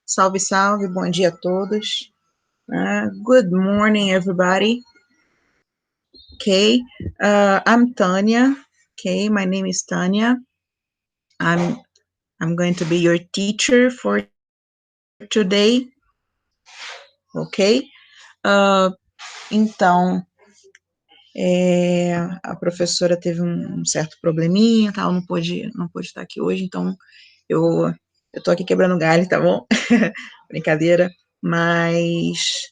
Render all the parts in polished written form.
Salve, salve, bom dia a todos. Good morning, everybody. Okay, I'm Tanya. Okay, my name is Tanya. I'm going to be your teacher for today. Ok? Então, a professora teve um certo probleminha, tal, não pôde estar aqui hoje, então eu tô aqui quebrando galho, tá bom? Brincadeira, mas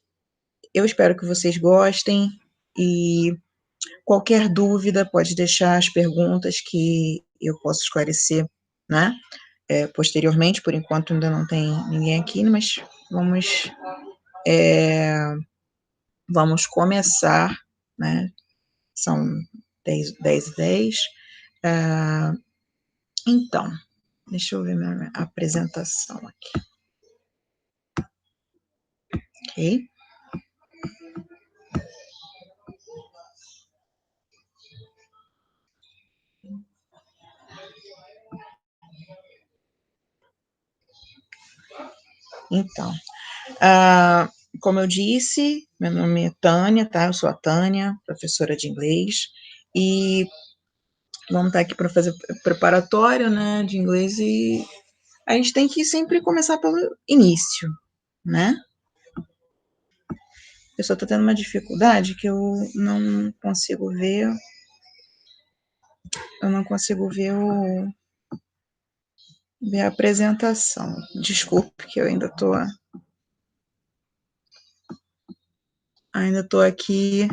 eu espero que vocês gostem e qualquer dúvida pode deixar as perguntas que eu posso esclarecer, né? Posteriormente, por enquanto ainda não tem ninguém aqui, mas vamos começar, né? São 10h10. Então, deixa eu ver minha apresentação aqui. Ok? Então, como eu disse, meu nome é Tânia, tá? Eu sou a Tânia, professora de inglês, e vamos estar aqui para fazer preparatório, né, de inglês, e a gente tem que sempre começar pelo início, né? Eu só tô tendo uma dificuldade que eu não consigo ver a apresentação. Desculpe que eu ainda tô aqui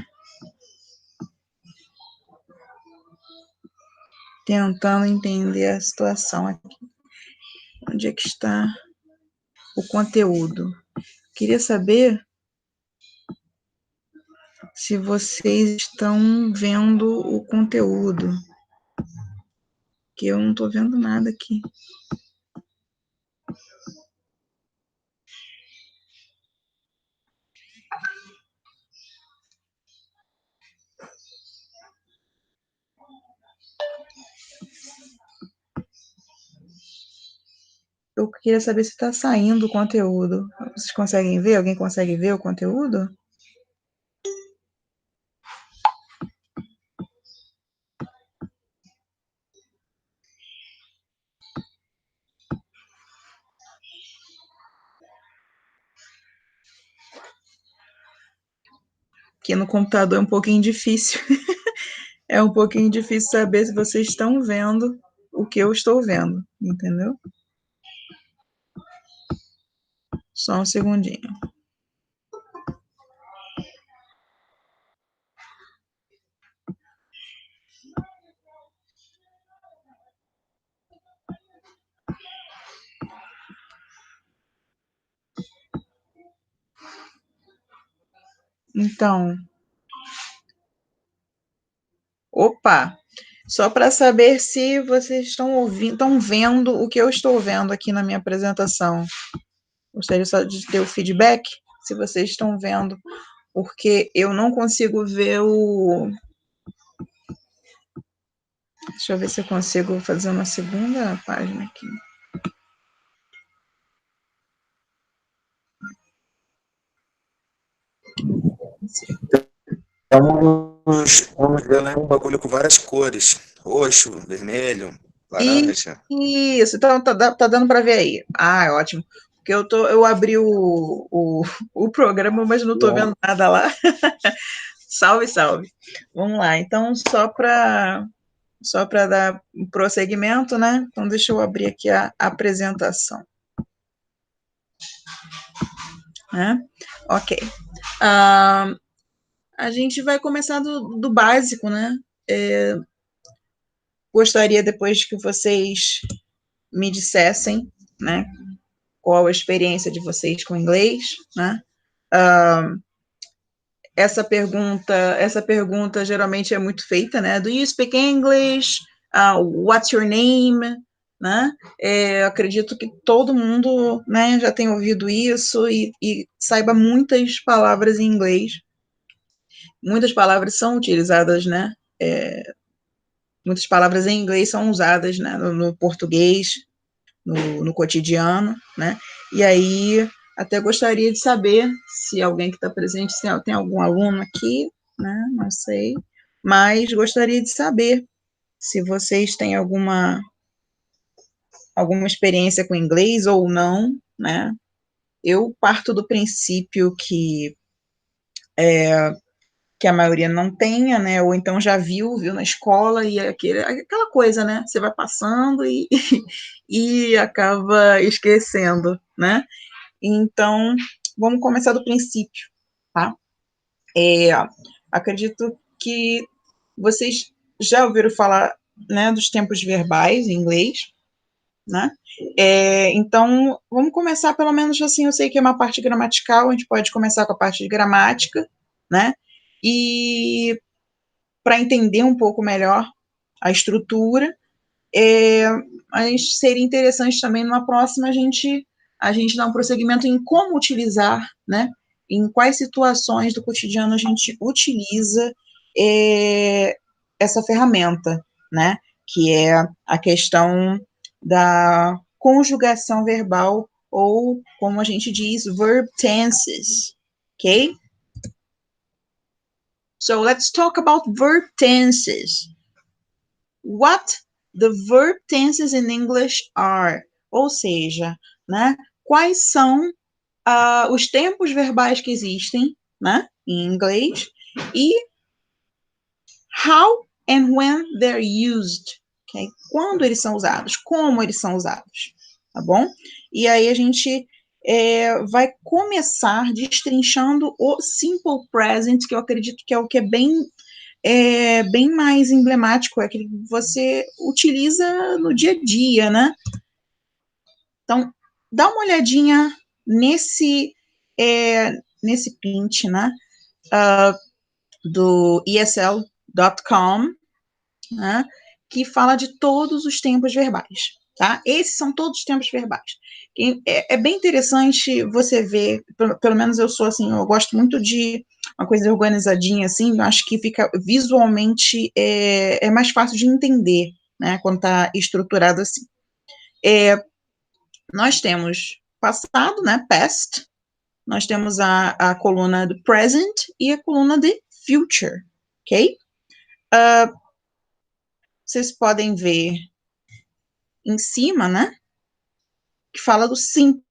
tentando entender a situação aqui. Onde é que está o conteúdo? Queria saber se vocês estão vendo o conteúdo, que eu não estou vendo nada aqui. Eu queria saber se está saindo o conteúdo. Vocês conseguem ver? Alguém consegue ver o conteúdo? Aqui no computador é um pouquinho difícil. É um pouquinho difícil saber se vocês estão vendo o que eu estou vendo, entendeu? Só um segundinho. Então, opa! Só para saber se vocês estão vendo o que eu estou vendo aqui na minha apresentação. Gostaria só de ter o feedback, se vocês estão vendo, porque eu não consigo ver o... Deixa eu ver se eu consigo fazer uma segunda página aqui. Então, vamos ver um bagulho com várias cores. Roxo, vermelho, laranja. Isso, então tá dando para ver aí. Ah, ótimo. Porque eu abri o programa, mas não estou vendo nada lá. Salve, salve. Vamos lá. Então, só para dar prosseguimento, né? Então, deixa eu abrir aqui a apresentação. Né? Ok. A gente vai começar do básico, né? Gostaria depois que vocês me dissessem, né? Qual a experiência de vocês com inglês, né? Essa pergunta geralmente é muito feita, né? Do you speak English? What's your name? né? Eu acredito que todo mundo, né, já tem ouvido isso e saiba muitas palavras em inglês. Muitas palavras são utilizadas, né? Muitas palavras em inglês são usadas, né, no português, no cotidiano, né? E aí, até gostaria de saber se alguém que está presente, se tem algum aluno aqui, né? Não sei, mas gostaria de saber se vocês têm alguma experiência com inglês ou não, né? Eu parto do princípio que a maioria não tenha, né? Ou então já viu na escola e aquela coisa, né? Você vai passando e acaba esquecendo, né? Então, vamos começar do princípio, tá? Acredito que vocês já ouviram falar, né, dos tempos verbais em inglês, né? Então, vamos começar pelo menos assim, eu sei que é uma parte gramatical, a gente pode começar com a parte de gramática, né? E para entender um pouco melhor a estrutura, mas seria interessante também numa próxima a gente dar um prosseguimento em como utilizar, né? Em quais situações do cotidiano a gente utiliza essa ferramenta, né? Que é a questão da conjugação verbal, ou, como a gente diz, verb tenses, ok? So let's talk about verb tenses. What the verb tenses in English are, ou seja, né, quais são os tempos verbais que existem, né, em inglês, e how and when they're used, okay? Quando eles são usados, como eles são usados, tá bom? E aí a gente vai começar destrinchando o simple present, que eu acredito que é o que é bem mais emblemático, é aquele que você utiliza no dia a dia, né? Então, dá uma olhadinha nesse print, né? Do ESL.com, né? Que fala de todos os tempos verbais, tá? Esses são todos os tempos verbais. É bem interessante você ver, pelo menos eu sou assim, eu gosto muito de uma coisa organizadinha assim, eu acho que fica visualmente mais fácil de entender, né, quando está estruturado assim. Nós temos passado, né, past, nós temos a coluna do present e a coluna de future, ok? Vocês podem ver em cima, né, que fala do simple.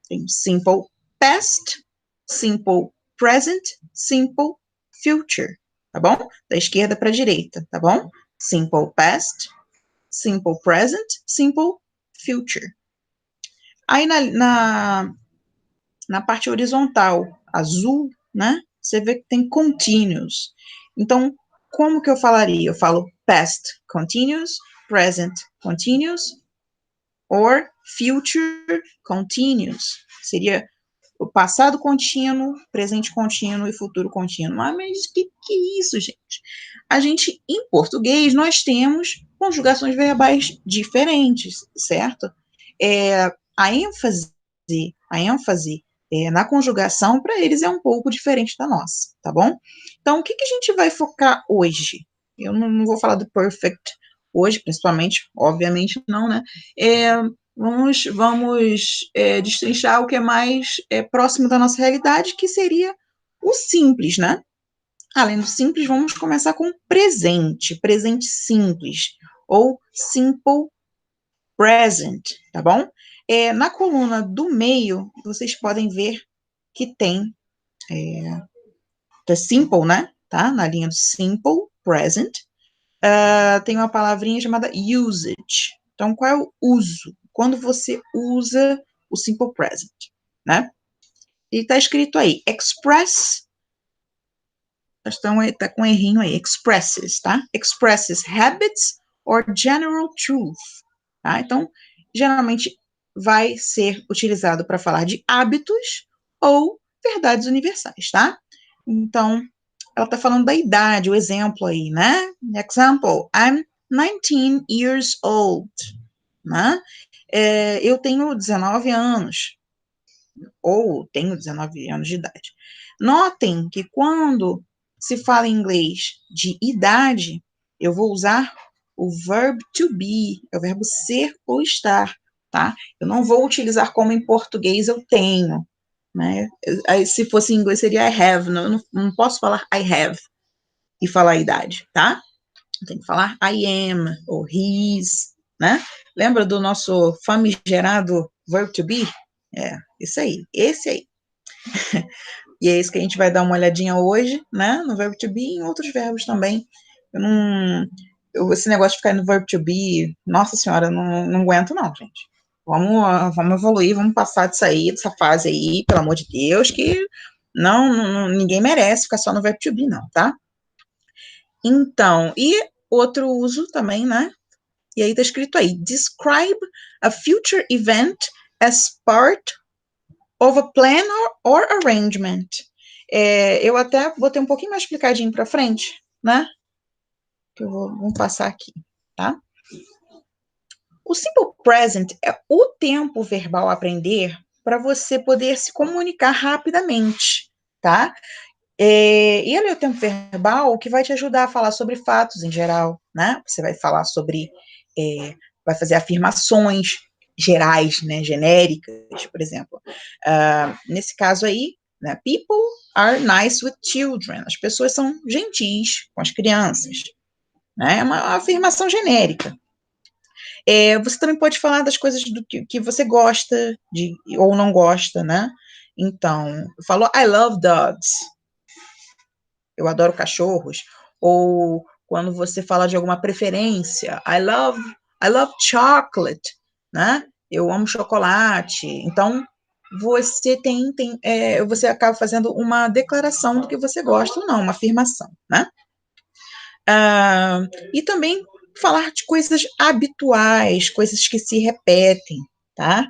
Tem simple past, simple present, simple future, tá bom? Da esquerda para a direita, tá bom? Simple past, simple present, simple future. Aí na parte horizontal, azul, né? Você vê que tem continuous. Então, como que eu falaria? Eu falo past continuous, present continuous, or future continuous. Seria o passado contínuo, presente contínuo e futuro contínuo. Ah, mas que é isso, gente? A gente, em português, nós temos conjugações verbais diferentes, certo? A ênfase na conjugação, para eles, é um pouco diferente da nossa, tá bom? Então, o que a gente vai focar hoje? Eu não vou falar do perfect hoje, principalmente, obviamente não, né? Vamos destrinchar o que é mais próximo da nossa realidade, que seria o simples, né? Além do simples, vamos começar com presente simples, ou simple present, tá bom? Na coluna do meio, vocês podem ver que tem the simple, né? Tá? Na linha do simple present, tem uma palavrinha chamada usage. Então, qual é o uso? Quando você usa o simple present, né? E está escrito aí, express, está com um errinho aí, expresses, tá? Expresses habits or general truth, tá? Então, geralmente vai ser utilizado para falar de hábitos ou verdades universais, tá? Então, ela está falando da idade, o exemplo aí, né? Example, I'm 19 years old. né? Eu tenho 19 anos, ou tenho 19 anos de idade. Notem que quando se fala em inglês de idade, eu vou usar o verb to be, é o verbo ser ou estar, tá? Eu não vou utilizar como em português eu tenho, né? Aí, se fosse em inglês seria I have, não posso falar I have e falar a idade, tá? Eu tenho que falar I am, ou he's, né? Lembra do nosso famigerado verb to be? Isso aí, esse aí. E é isso que a gente vai dar uma olhadinha hoje, né? No verbo to be e em outros verbos também. Eu não. Esse negócio de ficar no verbo to be, nossa senhora, não aguento, não, gente. Vamos evoluir, vamos passar disso aí, dessa fase aí, pelo amor de Deus, que ninguém merece ficar só no verbo to be, não, tá? Então, e outro uso também, né? E aí tá escrito aí, describe a future event as part of a plan or arrangement. Eu até botei um pouquinho mais explicadinho para frente, né? Que vamos passar aqui, tá? O simple present é o tempo verbal a aprender para você poder se comunicar rapidamente, tá? E ele é o tempo verbal que vai te ajudar a falar sobre fatos em geral, né? Você vai falar sobre, vai fazer afirmações gerais, né, genéricas, por exemplo. Nesse caso aí, né, people are nice with children. As pessoas são gentis com as crianças, né? É uma afirmação genérica. Você também pode falar das coisas do que você gosta de ou não gosta, né? Então, falou I love dogs. Eu adoro cachorros. Ou quando você fala de alguma preferência, I love chocolate, né? Eu amo chocolate. Então, você você acaba fazendo uma declaração do que você gosta ou não, uma afirmação, né? E também falar de coisas habituais, coisas que se repetem, tá?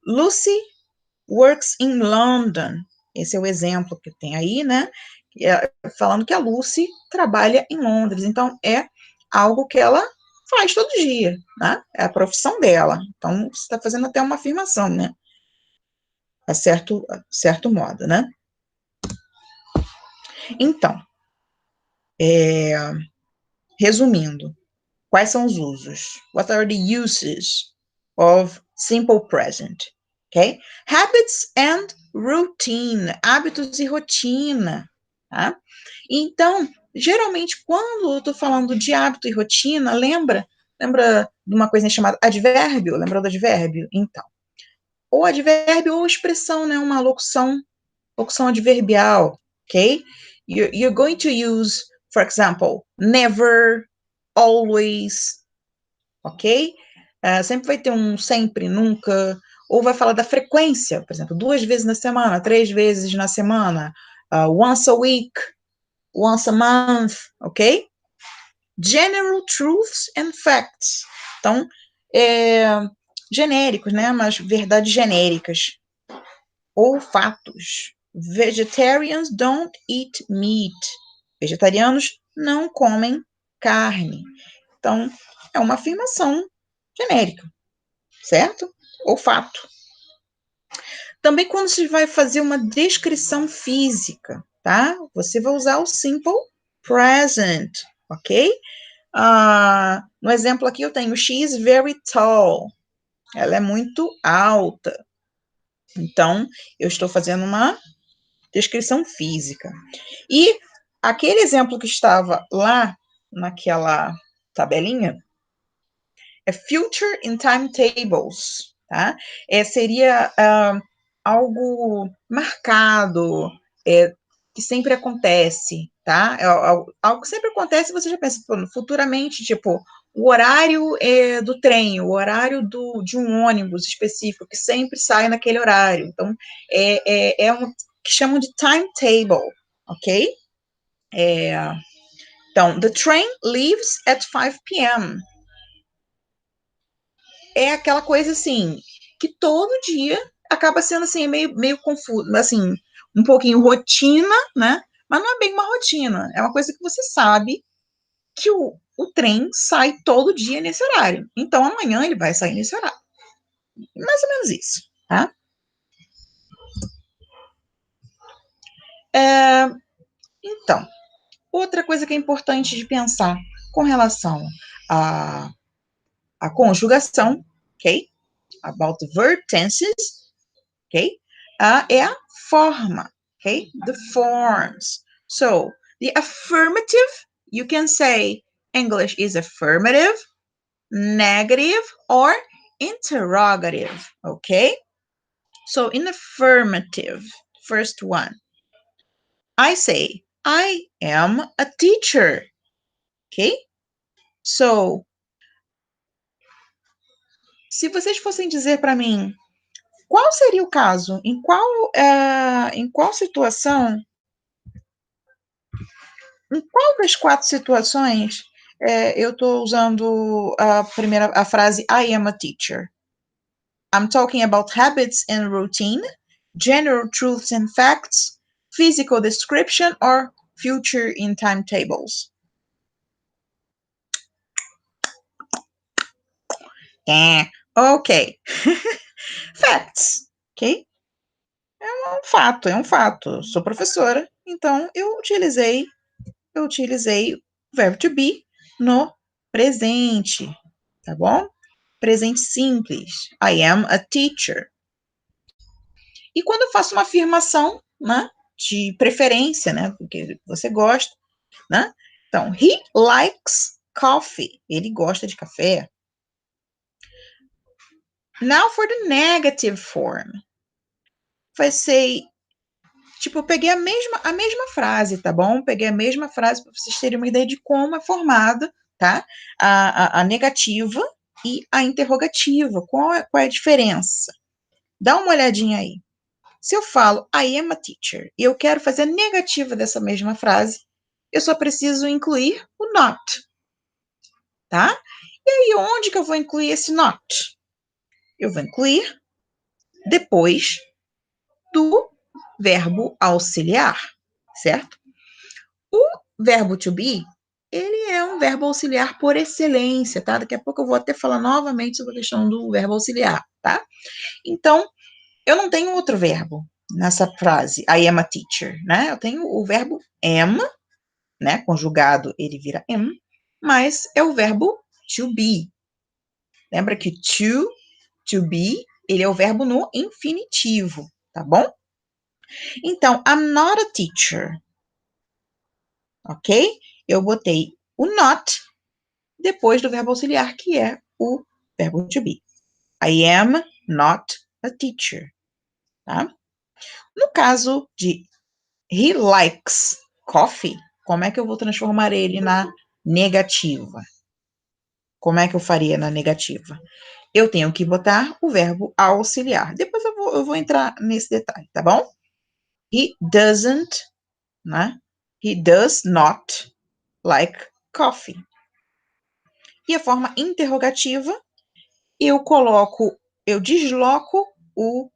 Lucy works in London. Esse é o exemplo que tem aí, né? Falando que a Lucy trabalha em Londres. Então, é algo que ela faz todo dia, né? É a profissão dela. Então, você está fazendo até uma afirmação, né? A certo modo, né? Então, resumindo, quais são os usos? What are the uses of simple present? Okay? Habits and routine. Hábitos e rotina. Tá? Então, geralmente, quando eu estou falando de hábito e rotina, lembra de uma coisa chamada advérbio? Lembra do advérbio? Então, ou advérbio ou expressão, né? Uma locução adverbial, ok? You're going to use, for example, never, always, ok? Sempre vai ter um sempre, nunca, ou vai falar da frequência, por exemplo, 2 vezes na semana, 3 vezes na semana, once a week, once a month, ok? General truths and facts. Então, genéricos, né? Mas verdades genéricas. Ou fatos. Vegetarians don't eat meat. Vegetarianos não comem carne. Então, é uma afirmação genérica, certo? Ou fato. Também quando se vai fazer uma descrição física, tá? Você vai usar o simple present, ok? No exemplo aqui eu tenho she is very tall. Ela é muito alta. Então, eu estou fazendo uma descrição física. E aquele exemplo que estava lá naquela tabelinha é future in timetables, tá? Seria algo marcado, que sempre acontece, tá? Algo que sempre acontece, você já pensa, futuramente, tipo, o horário do trem, o horário de um ônibus específico, que sempre sai naquele horário. Então, é um que chamam de timetable, ok? Então, the train leaves at 5 p.m. É aquela coisa assim, que todo dia acaba sendo assim, meio confuso, assim, um pouquinho rotina, né? Mas não é bem uma rotina, é uma coisa que você sabe que o trem sai todo dia nesse horário. Então, amanhã ele vai sair nesse horário. Mais ou menos isso, tá? Então, outra coisa que é importante de pensar com relação à conjugação, ok? About the verb tenses, ok? É a forma, ok? The forms. So, the affirmative, you can say English is affirmative, negative, or interrogative, okay? So, in affirmative, first one, I say, I am a teacher, ok? So, se vocês fossem dizer para mim, qual seria o caso? Em qual situação, em qual das 4 situações eu estou usando a frase I am a teacher? I'm talking about habits and routine, general truths and facts, physical description, or future in timetables. Ok. Facts, ok? É um fato. Sou professora, então eu utilizei o verbo to be no presente, tá bom? Presente simples. I am a teacher. E quando eu faço uma afirmação, né, de preferência, né, porque você gosta, né? Então, he likes coffee. Ele gosta de café. Now for the negative form. Vai ser, tipo, eu peguei a mesma frase, tá bom? Peguei a mesma frase para vocês terem uma ideia de como é formada, tá? A negativa e a interrogativa. Qual é a diferença? Dá uma olhadinha aí. Se eu falo I am a teacher e eu quero fazer a negativa dessa mesma frase, eu só preciso incluir o not, tá? E aí, onde que eu vou incluir esse not? Eu vou incluir depois do verbo auxiliar, certo? O verbo to be, ele é um verbo auxiliar por excelência, tá? Daqui a pouco eu vou até falar novamente sobre a questão do verbo auxiliar, tá? Então, eu não tenho outro verbo nessa frase, I am a teacher, né? Eu tenho o verbo am, né? Conjugado, ele vira am, mas é o verbo to be. Lembra que to be, ele é o verbo no infinitivo, tá bom? Então, I'm not a teacher, ok? Eu botei o not depois do verbo auxiliar, que é o verbo to be. I am not a teacher, tá? No caso de he likes coffee, como é que eu vou transformar ele na negativa? Como é que eu faria na negativa? Eu tenho que botar o verbo auxiliar. Depois eu vou entrar nesse detalhe, tá bom? He doesn't, né? He does not like coffee. E a forma interrogativa, eu desloco o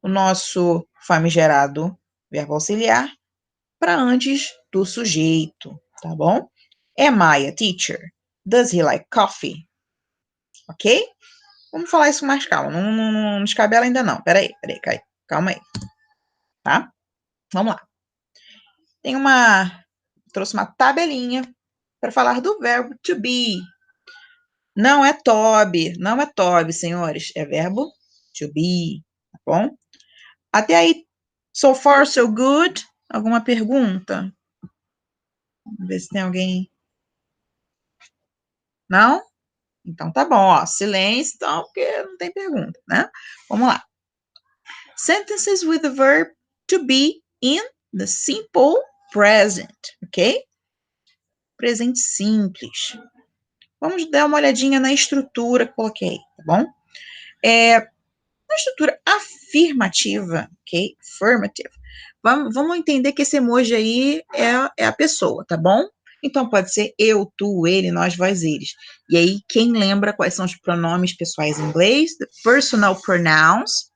nosso famigerado verbo auxiliar para antes do sujeito, tá bom? Am I a teacher? Does he like coffee? Ok? Vamos falar isso com mais calma. Não descabela ainda não. Peraí. Calma aí. Tá? Vamos lá. Trouxe uma tabelinha para falar do verbo to be. Não é senhores. É verbo to be, tá bom? Até aí, so far, so good. Alguma pergunta? Vamos ver se tem alguém. Não? Então tá bom, ó. Silêncio, então, porque não tem pergunta, né? Vamos lá. Sentences with the verb to be in the simple present, ok? Presente simples. Vamos dar uma olhadinha na estrutura que coloquei, tá bom? Na estrutura afirmativa, ok? Affirmative. Vamos entender que esse emoji aí é a pessoa, tá bom? Então, pode ser eu, tu, ele, nós, vós, eles. E aí, quem lembra quais são os pronomes pessoais em inglês? The personal pronouns.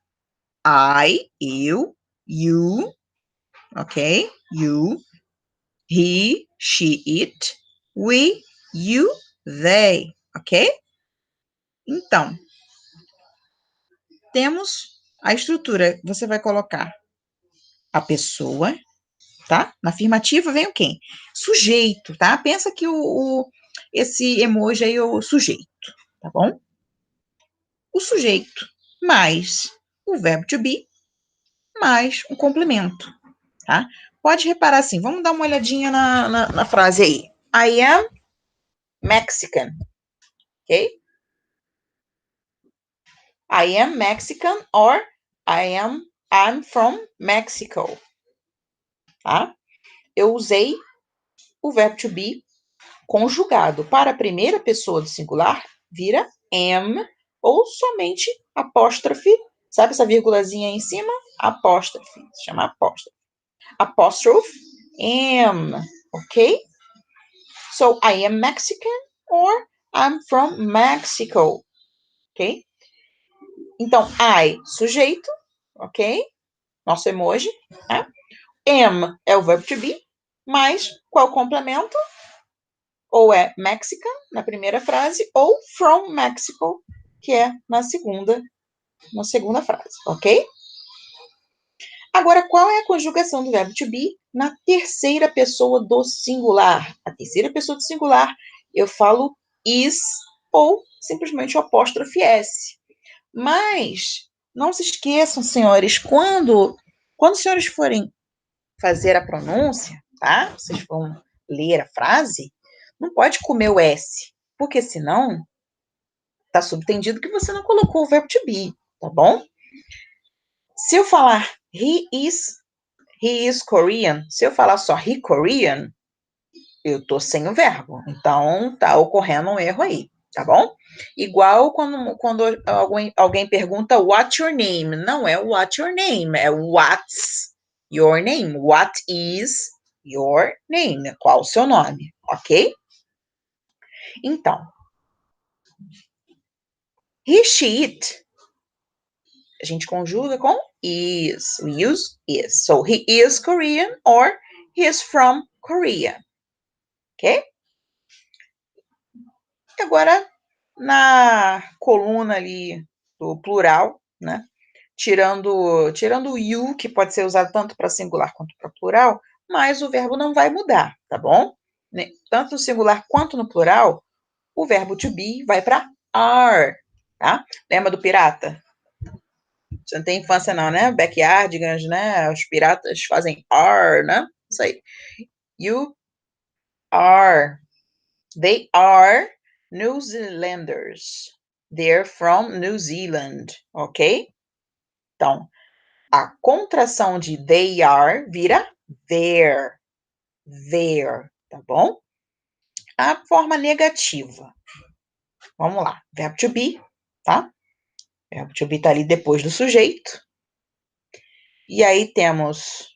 I, eu, you, ok? You, he, she, it, we, you they, ok? Então, temos a estrutura, você vai colocar a pessoa, tá? Na afirmativa vem o quê? Sujeito, tá? Pensa que esse emoji aí é o sujeito, tá bom? O sujeito mais o verbo to be mais um complemento, tá? Pode reparar assim, vamos dar uma olhadinha na frase aí. I am Mexican, ok? I am Mexican or I'm from Mexico, tá? Eu usei o verbo to be conjugado para a primeira pessoa do singular, vira am, ou somente apóstrofe, sabe essa vírgulazinha aí em cima? Apóstrofe, se chama apóstrofe. Apostrophe, am, ok? So, I am Mexican or I'm from Mexico, ok? Então, I, sujeito, ok? Nosso emoji, né? Am é o verbo to be, mas qual o complemento? Ou é Mexican, na primeira frase, ou from Mexico, que é na segunda frase, ok? Agora, qual é a conjugação do verbo to be na terceira pessoa do singular? A terceira pessoa do singular, eu falo is ou simplesmente o apóstrofe S. Mas, não se esqueçam, senhores, quando os senhores forem fazer a pronúncia, tá? Vocês vão ler a frase, não pode comer o S, porque senão tá subtendido que você não colocou o verbo to be, tá bom? Se eu falar he is Korean, se eu falar só he Korean, eu tô sem o verbo, então tá ocorrendo um erro aí, tá bom? Igual quando alguém pergunta what's your name, não é what's your name, é what's your name, what is your name, qual o seu nome, ok? Então, he, she, it, a gente conjuga com is, we use is, so he is Korean or he is from Korea, ok? E agora, na coluna ali do plural, né? Tirando o you, que pode ser usado tanto para singular quanto para plural, mas o verbo não vai mudar, tá bom? Tanto no singular quanto no plural, o verbo to be vai para are, tá? Lembra do pirata? Você não tem infância não, né? Backyardigans, né? Os piratas fazem are, né? Isso aí. You are. They are New Zealanders. They're from New Zealand, ok? Então, a contração de they are vira their, tá bom? A forma negativa. Vamos lá, verbo to be, tá? Verbo to be tá ali depois do sujeito. E aí temos,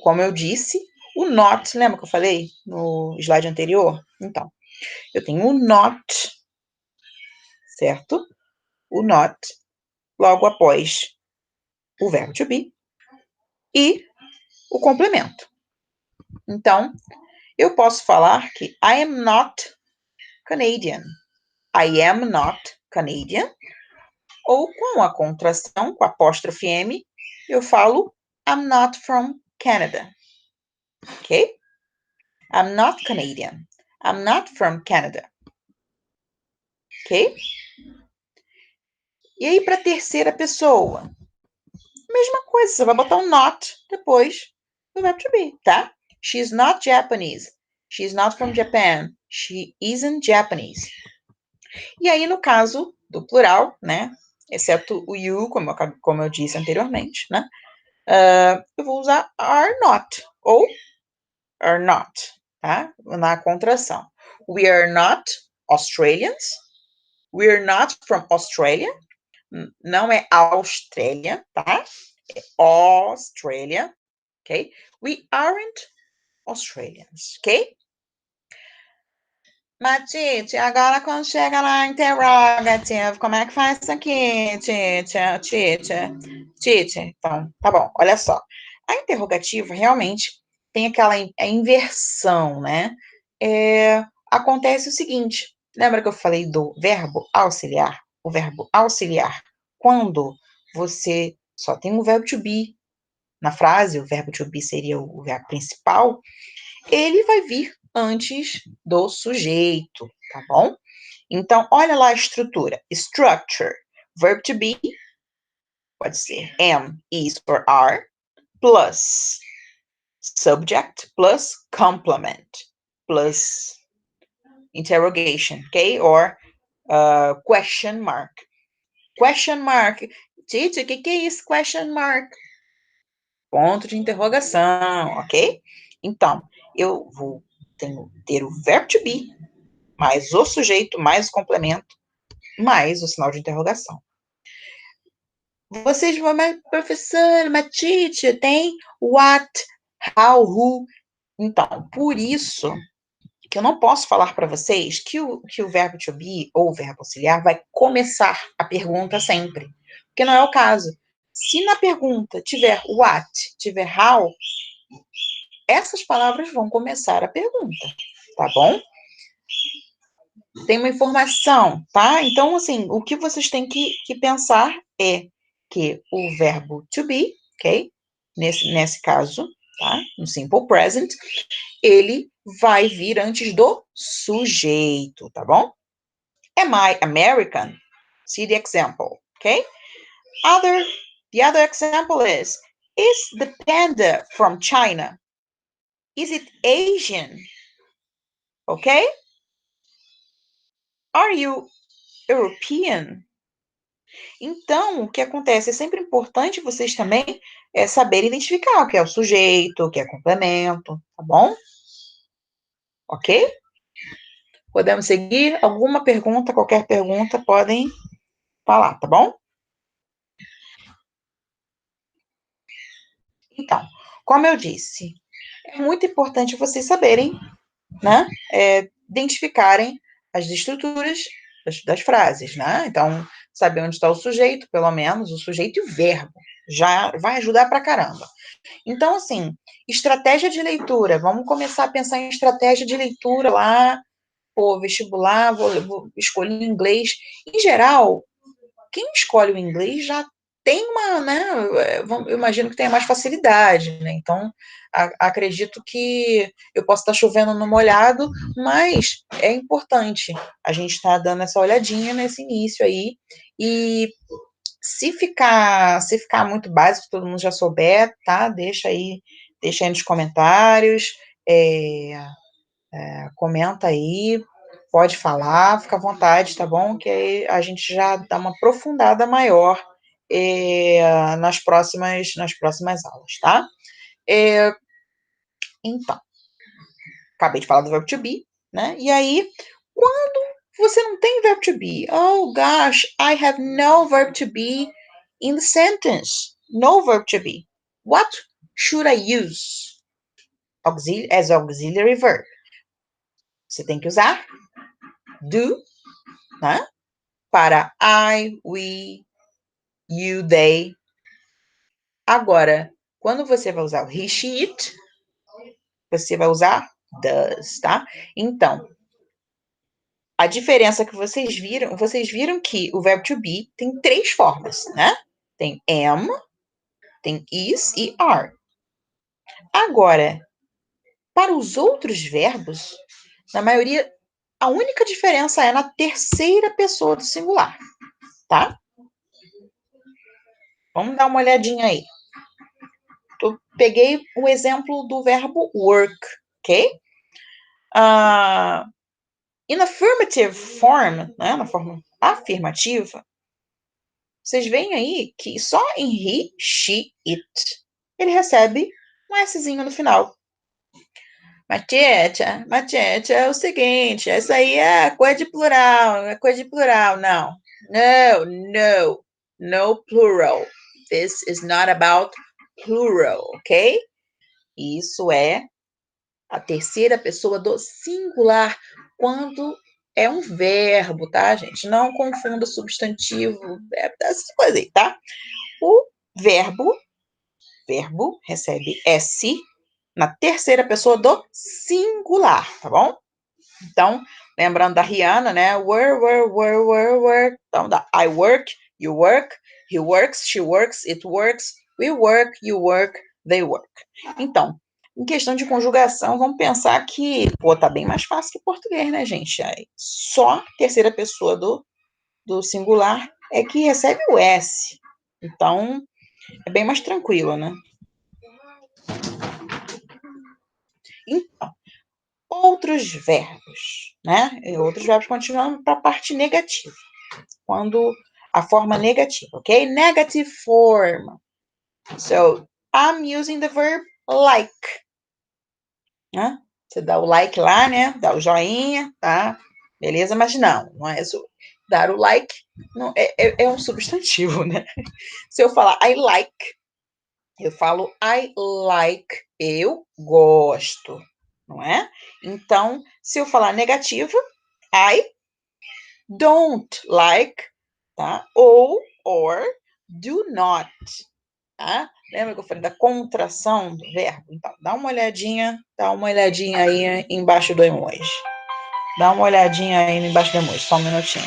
como eu disse, o not, lembra que eu falei no slide anterior? Então, eu tenho o not, certo? O not, logo após o verbo to be e o complemento. Então, eu posso falar que I am not Canadian. I am not Canadian. Ou com a contração, com a apóstrofe M, eu falo I'm not from Canada. Ok? I'm not Canadian. I'm not from Canada. Ok? E aí, para a terceira pessoa, mesma coisa, você vai botar um not depois do verbo to be, tá? She's not Japanese. She's not from Japan. She isn't Japanese. E aí, no caso do plural, né? Exceto o you, como eu disse anteriormente, né? Eu vou usar are not ou are not, tá? Na contração. We are not Australians. We are not from Australia. Não é Austrália, tá? É Australia, ok? We aren't Australians, ok? Mas, Tite, agora quando chega na interrogative, como é que faz isso aqui, Tite? Então, tá bom, olha só. A interrogativa realmente tem aquela inversão, né? acontece o seguinte, lembra que eu falei do verbo auxiliar? O verbo auxiliar, quando você só tem o verbo to be na frase, o verbo to be seria o verbo principal, ele vai vir antes do sujeito, tá bom? Então, olha lá a estrutura. Structure, verb to be, pode ser am, is or are, plus subject, plus complement, plus interrogation, okay? Or question mark. Question mark. Titi, o que é isso? Question mark. Ponto de interrogação, ok? Então, eu vou ter o verbo to be, mais o sujeito, mais o complemento, mais o sinal de interrogação. Vocês vão, mas professora, mas teacher, tem what, how, who. Então, por isso que eu não posso falar para vocês que o verbo to be, ou o verbo auxiliar, vai começar a pergunta sempre. Porque não é o caso. Se na pergunta tiver what, tiver how, essas palavras vão começar a pergunta, tá bom? Tem uma informação, tá? Então, assim, o que vocês têm que pensar é que o verbo to be, ok? Nesse caso, tá? No simple present, ele vai vir antes do sujeito, tá bom? Am I American? See the example, okay? The other example is the panda from China? Is it Asian? Okay? Are you European? Então, o que acontece? É sempre importante vocês também saberem identificar o que é o sujeito, o que é complemento, tá bom? Ok? Podemos seguir? Alguma pergunta, qualquer pergunta, podem falar, tá bom? Então, como eu disse, é muito importante vocês saberem, né? Identificarem as estruturas das frases, né? Então, saber onde está o sujeito, pelo menos, o sujeito e o verbo. Já vai ajudar pra caramba. Então, assim, estratégia de leitura. Vamos começar a pensar em estratégia de leitura lá, pô, vestibular, vou escolher inglês. Em geral, quem escolhe o inglês já tem uma, né? Eu imagino que tenha mais facilidade, né? Então, acredito que eu posso estar chovendo no molhado, mas é importante a gente estar dando essa olhadinha nesse início aí. E se ficar muito básico, todo mundo já souber, tá? Deixa aí nos comentários, comenta aí, pode falar, fica à vontade, tá bom? Que aí a gente já dá uma aprofundada maior nas próximas aulas, tá? Então, acabei de falar do verbo to be, né? E aí, quando você não tem verbo to be, oh gosh, I have no verb to be in the sentence. No verb to be. What should I use as auxiliary verb? Você tem que usar do, né? Para I, we, you, they. Agora, quando você vai usar o he, she, it, você vai usar does, tá? Então, a diferença que vocês viram que o verbo to be tem 3 formas, né? Tem am, tem is e are. Agora, para os outros verbos, na maioria, a única diferença é na terceira pessoa do singular, tá? Vamos dar uma olhadinha aí. Peguei o exemplo do verbo work, ok? In affirmative form, né, na forma afirmativa, vocês veem aí que só em he, she, it, ele recebe um Szinho no final. Mas, tia, é o seguinte, essa aí é coisa de plural, não. No plural. This is not about plural, ok? Isso é a terceira pessoa do singular, quando é um verbo, tá, gente? Não confunda substantivo, essas coisas aí, tá? O verbo recebe S na terceira pessoa do singular, tá bom? Então, lembrando da Rihanna, né? Work. Então, I work, you work, he works, she works, it works, we work, you work, they work. Então, em questão de conjugação, vamos pensar que, pô, tá bem mais fácil que português, né, gente? Aí, só terceira pessoa do singular é que recebe o S. Então, é bem mais tranquilo, né? Então, outros verbos, né? Outros verbos continuando para a parte negativa. Quando a forma negativa, ok? Negative form. So, I'm using the verb like. Né? Você dá o like lá, né? Dá o joinha, tá? Beleza? Mas não é isso. Dar o like não, é um substantivo, né? Se eu falar I like, eu falo I like, eu gosto, não é? Então, se eu falar negativa, I don't like, tá? Or do not, tá? Lembra que eu falei da contração do verbo? Então, dá uma olhadinha aí embaixo do emoji. Dá uma olhadinha aí embaixo do emoji, só um minutinho.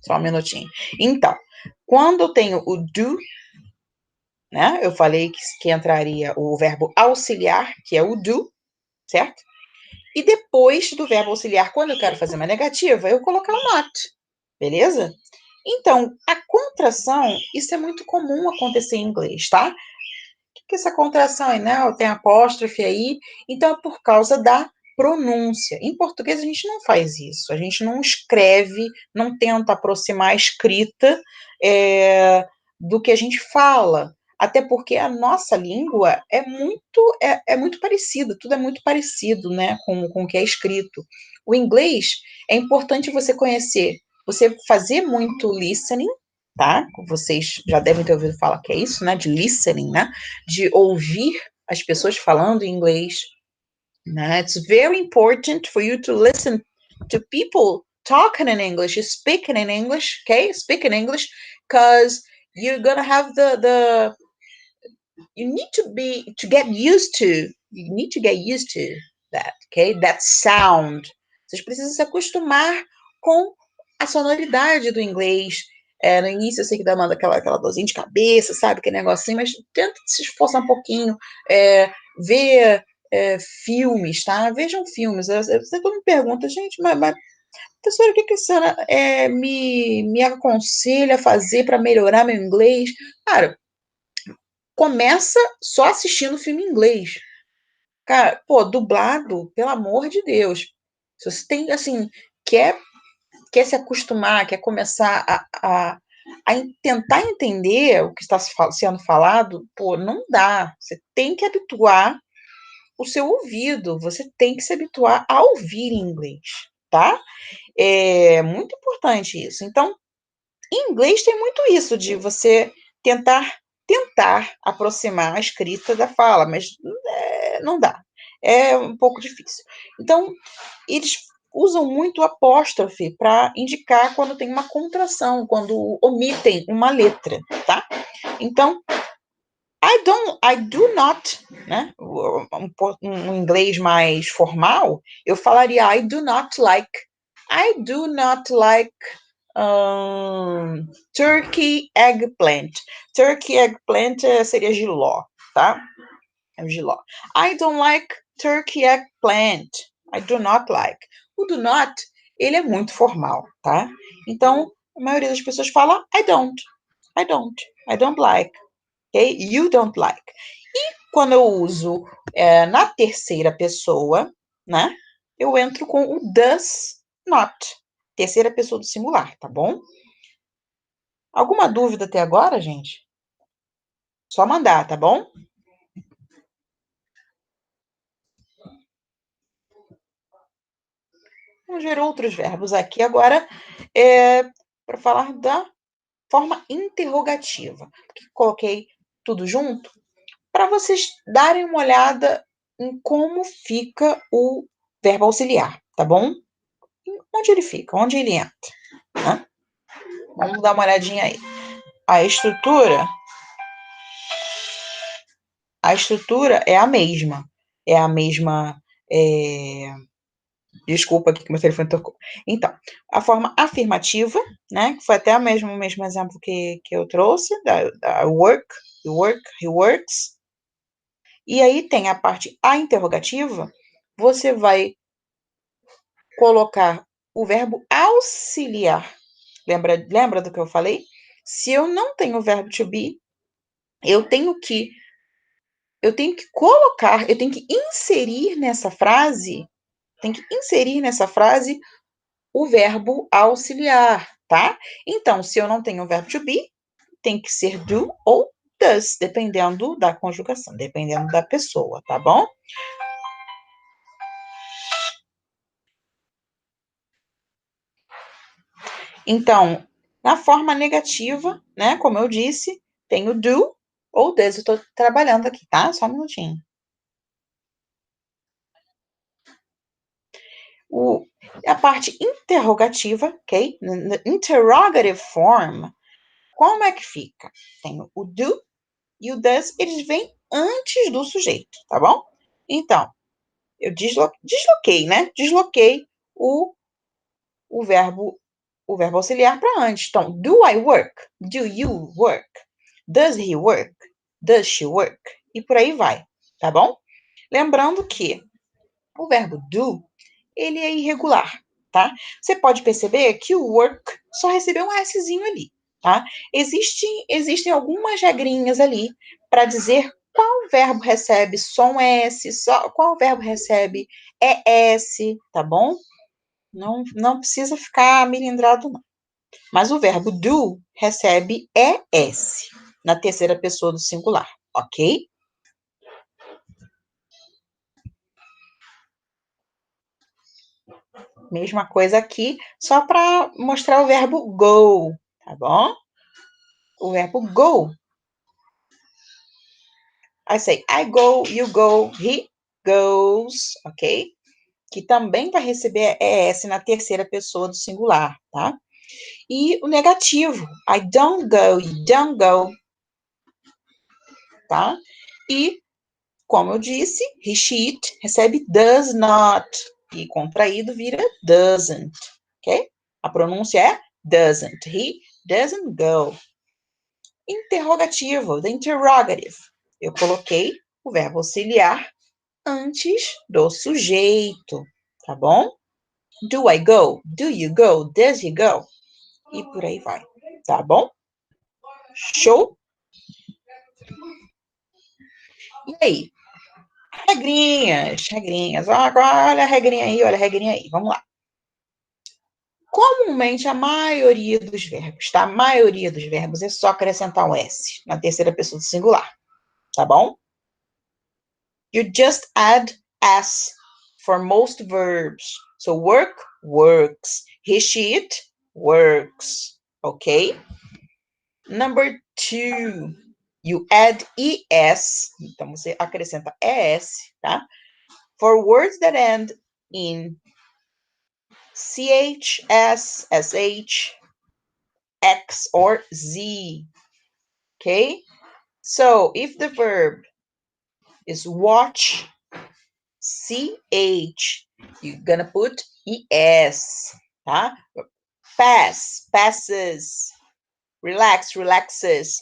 Só um minutinho. Então, quando eu tenho o do, né? Eu falei que entraria o verbo auxiliar, que é o do, certo? E depois do verbo auxiliar, quando eu quero fazer uma negativa, eu colocar o not, beleza? Então, a contração, isso é muito comum acontecer em inglês, tá? O que é essa contração aí, né? Tem apóstrofe aí, então é por causa da pronúncia. Em português a gente não faz isso, a gente não escreve, não tenta aproximar a escrita do que a gente fala, até porque a nossa língua é muito parecida, tudo é muito parecido, né, com o que é escrito. O inglês é importante você conhecer, você fazer muito listening, tá? Vocês já devem ter ouvido falar que é isso, né, de listening, né, de ouvir as pessoas falando em inglês, né? It's very important for you to listen to people talking in English, speaking in English, okay? Speak in English, because you're gonna have you need to get used to, you need to get used to that, okay? That sound. Vocês precisam se acostumar com a sonoridade do inglês. No início eu sei que dá aquela dorzinha de cabeça, sabe? Que negocinho, mas tenta se esforçar um pouquinho, ver filmes, tá? Vejam filmes. Você me pergunta, gente, mas professora, o que a senhora me aconselha a fazer para melhorar meu inglês? Cara, começa só assistindo filme em inglês. Cara, pô, dublado, pelo amor de Deus. Se você tem, assim, quer se acostumar, quer começar a tentar entender o que está sendo falado, pô, não dá. Você tem que habituar o seu ouvido, você tem que se habituar a ouvir em inglês, tá? É muito importante isso. Então, em inglês tem muito isso de você tentar aproximar a escrita da fala, mas não dá. É um pouco difícil. Então, eles usam muito apóstrofe para indicar quando tem uma contração, quando omitem uma letra, tá? Então, I do not, né? Um inglês mais formal, eu falaria I do not like. I do not like turkey eggplant. Turkey eggplant seria jiló, tá? É o jiló. I don't like turkey eggplant. I do not like. O do not, ele é muito formal, tá? Então, a maioria das pessoas fala I don't. I don't. I don't like. Okay? You don't like. E quando eu uso na terceira pessoa, né? Eu entro com o does not. Terceira pessoa do singular, tá bom? Alguma dúvida até agora, gente? Só mandar, tá bom? Vamos ver outros verbos aqui agora para falar da forma interrogativa. Coloquei tudo junto para vocês darem uma olhada em como fica o verbo auxiliar, tá bom? Onde ele fica, onde ele entra. Né? Vamos dar uma olhadinha aí. A estrutura é a mesma. É a mesma Desculpa aqui que meu telefone tocou. Então, a forma afirmativa, né, que foi até o mesmo exemplo que eu trouxe, da work, he works. E aí tem a parte a interrogativa, você vai colocar o verbo auxiliar. Lembra do que eu falei? Se eu não tenho o verbo to be, eu tenho que colocar, eu tenho que inserir nessa frase, o verbo auxiliar, tá? Então, se eu não tenho o verbo to be, tem que ser do ou does, dependendo da conjugação, dependendo da pessoa, tá bom? Então, na forma negativa, né, como eu disse, tem o do ou does. Eu tô trabalhando aqui, tá? Só um minutinho. A parte interrogativa, ok? No interrogative form, como é que fica? Tem o do e o does, eles vêm antes do sujeito, tá bom? Então, eu desloquei, né? Desloquei o verbo auxiliar para antes. Então, do I work? Do you work? Does he work? Does she work? E por aí vai, tá bom? Lembrando que o verbo do, ele é irregular, tá? Você pode perceber que o work só recebeu um Szinho ali, tá? Existem algumas regrinhas ali para dizer qual verbo recebe som S, qual verbo recebe ES, tá bom? Não precisa ficar milindrado, não. Mas o verbo do recebe ES na terceira pessoa do singular, ok? Mesma coisa aqui, só para mostrar o verbo go, tá bom? O verbo go. I say, I go, you go, he goes, ok? Que também vai receber ES na terceira pessoa do singular, tá? E o negativo, I don't go, you don't go, tá? E, como eu disse, he, she, it recebe does not, e contraído vira doesn't, ok? A pronúncia é doesn't, he doesn't go. Interrogativo, the interrogative. Eu coloquei o verbo auxiliar antes do sujeito, tá bom? Do I go? Do you go? Does he go? E por aí vai, tá bom? Show? E aí? Regrinhas. Olha a regrinha aí, vamos lá. Comumente, a maioria dos verbos, tá? A maioria dos verbos é só acrescentar um S na terceira pessoa do singular, tá bom? You just add S for most verbs. So, work, works. He, she, it, works. Okay? Number 2, you add ES. Então, você acrescenta ES, tá? For words that end in CH, S, SH, X, or Z. Okay? So, if the verb is watch, CH, you're gonna put ES, tá? Pass, passes. Relax, relaxes.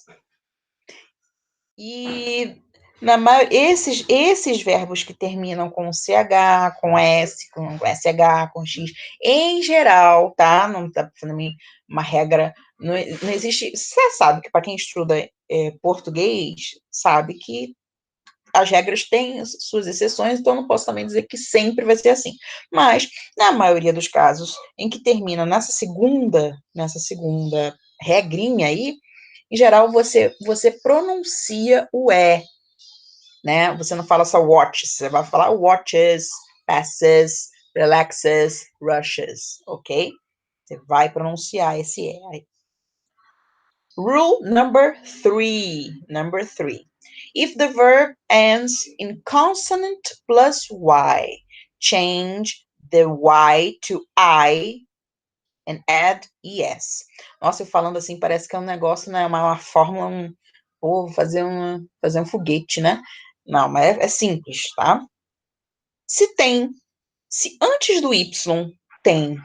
E esses verbos que terminam com CH, com S, com SH, com X, em geral, tá? Não tá fazendo uma regra, não existe. Você sabe que para quem estuda português, sabe que as regras têm suas exceções, então não posso também dizer que sempre vai ser assim. Mas, na maioria dos casos em que termina nessa segunda regrinha aí, em geral, você pronuncia o E, né? Você não fala só watches, você vai falar watches, passes, relaxes, rushes, ok? Você vai pronunciar esse E aí. Rule number 3. If the verb ends in consonant plus Y, change the Y to I and add ES. Nossa, eu falando assim, parece que é um negócio, né? Uma fórmula, fazer um foguete, né? Não, mas é simples, tá? Se tem Se antes do Y tem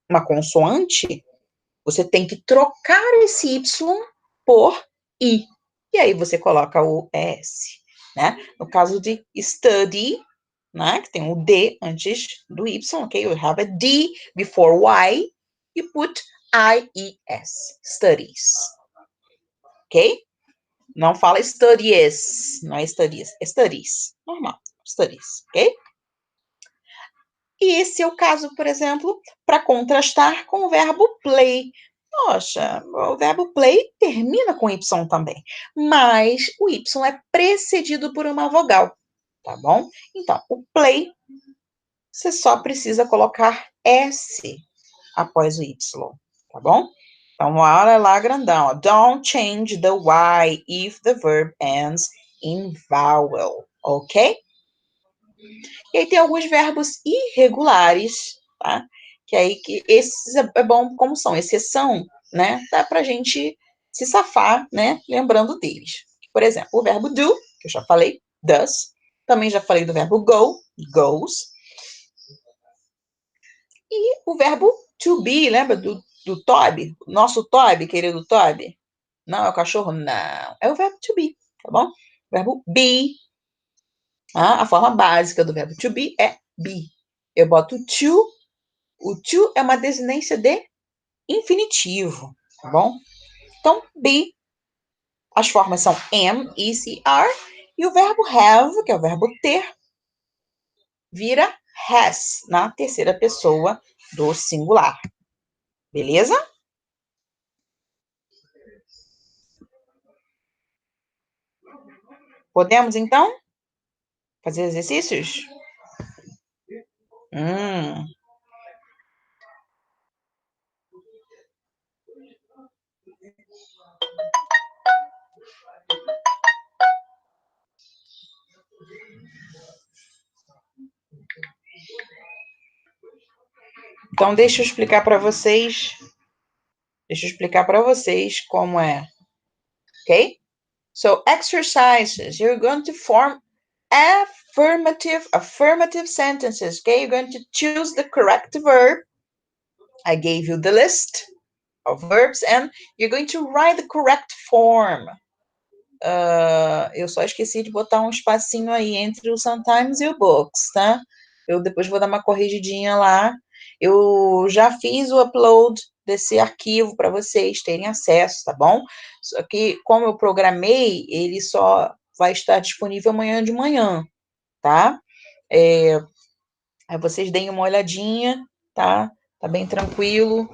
uma consoante, você tem que trocar esse Y por I. E aí você coloca o S, né? No caso de study, né, que tem o D antes do Y, ok? You have a D before Y, you put I-E-S, studies, ok? Não fala studies, não é studies, é studies, normal, studies, ok? E esse é o caso, por exemplo, para contrastar com o verbo play. Poxa, o verbo play termina com Y também, mas o Y é precedido por uma vogal, tá bom? Então, o play, você só precisa colocar S após o Y, tá bom? Então, olha lá grandão, ó. Don't change the Y if the verb ends in vowel, ok? E aí tem alguns verbos irregulares, tá? Que aí que esses é bom como são exceção, né? Dá pra gente se safar, né? Lembrando deles. Por exemplo, o verbo do, que eu já falei, does. Também já falei do verbo go, goes. E o verbo to be, lembra do Toby? Nosso Toby, querido Toby? Não, é o cachorro? Não. É o verbo to be, tá bom? O verbo be. A forma básica do verbo to be é be. Eu boto to. O to é uma desinência de infinitivo, tá bom? Então, be. As formas são am, is e are. E o verbo have, que é o verbo ter, vira has, na terceira pessoa do singular. Beleza? Podemos, então, fazer exercícios? Então, deixa eu explicar para vocês. Como é. Ok? So, exercises. You're going to form affirmative sentences. Okay? You're going to choose the correct verb. I gave you the list of verbs and you're going to write the correct form. Eu só esqueci de botar um espacinho aí entre o sometimes e o books, tá? Eu depois vou dar uma corrigidinha lá. Eu já fiz o upload desse arquivo para vocês terem acesso, tá bom? Só que, como eu programei, ele só vai estar disponível amanhã de manhã, tá? Aí vocês deem uma olhadinha, tá? Tá bem tranquilo.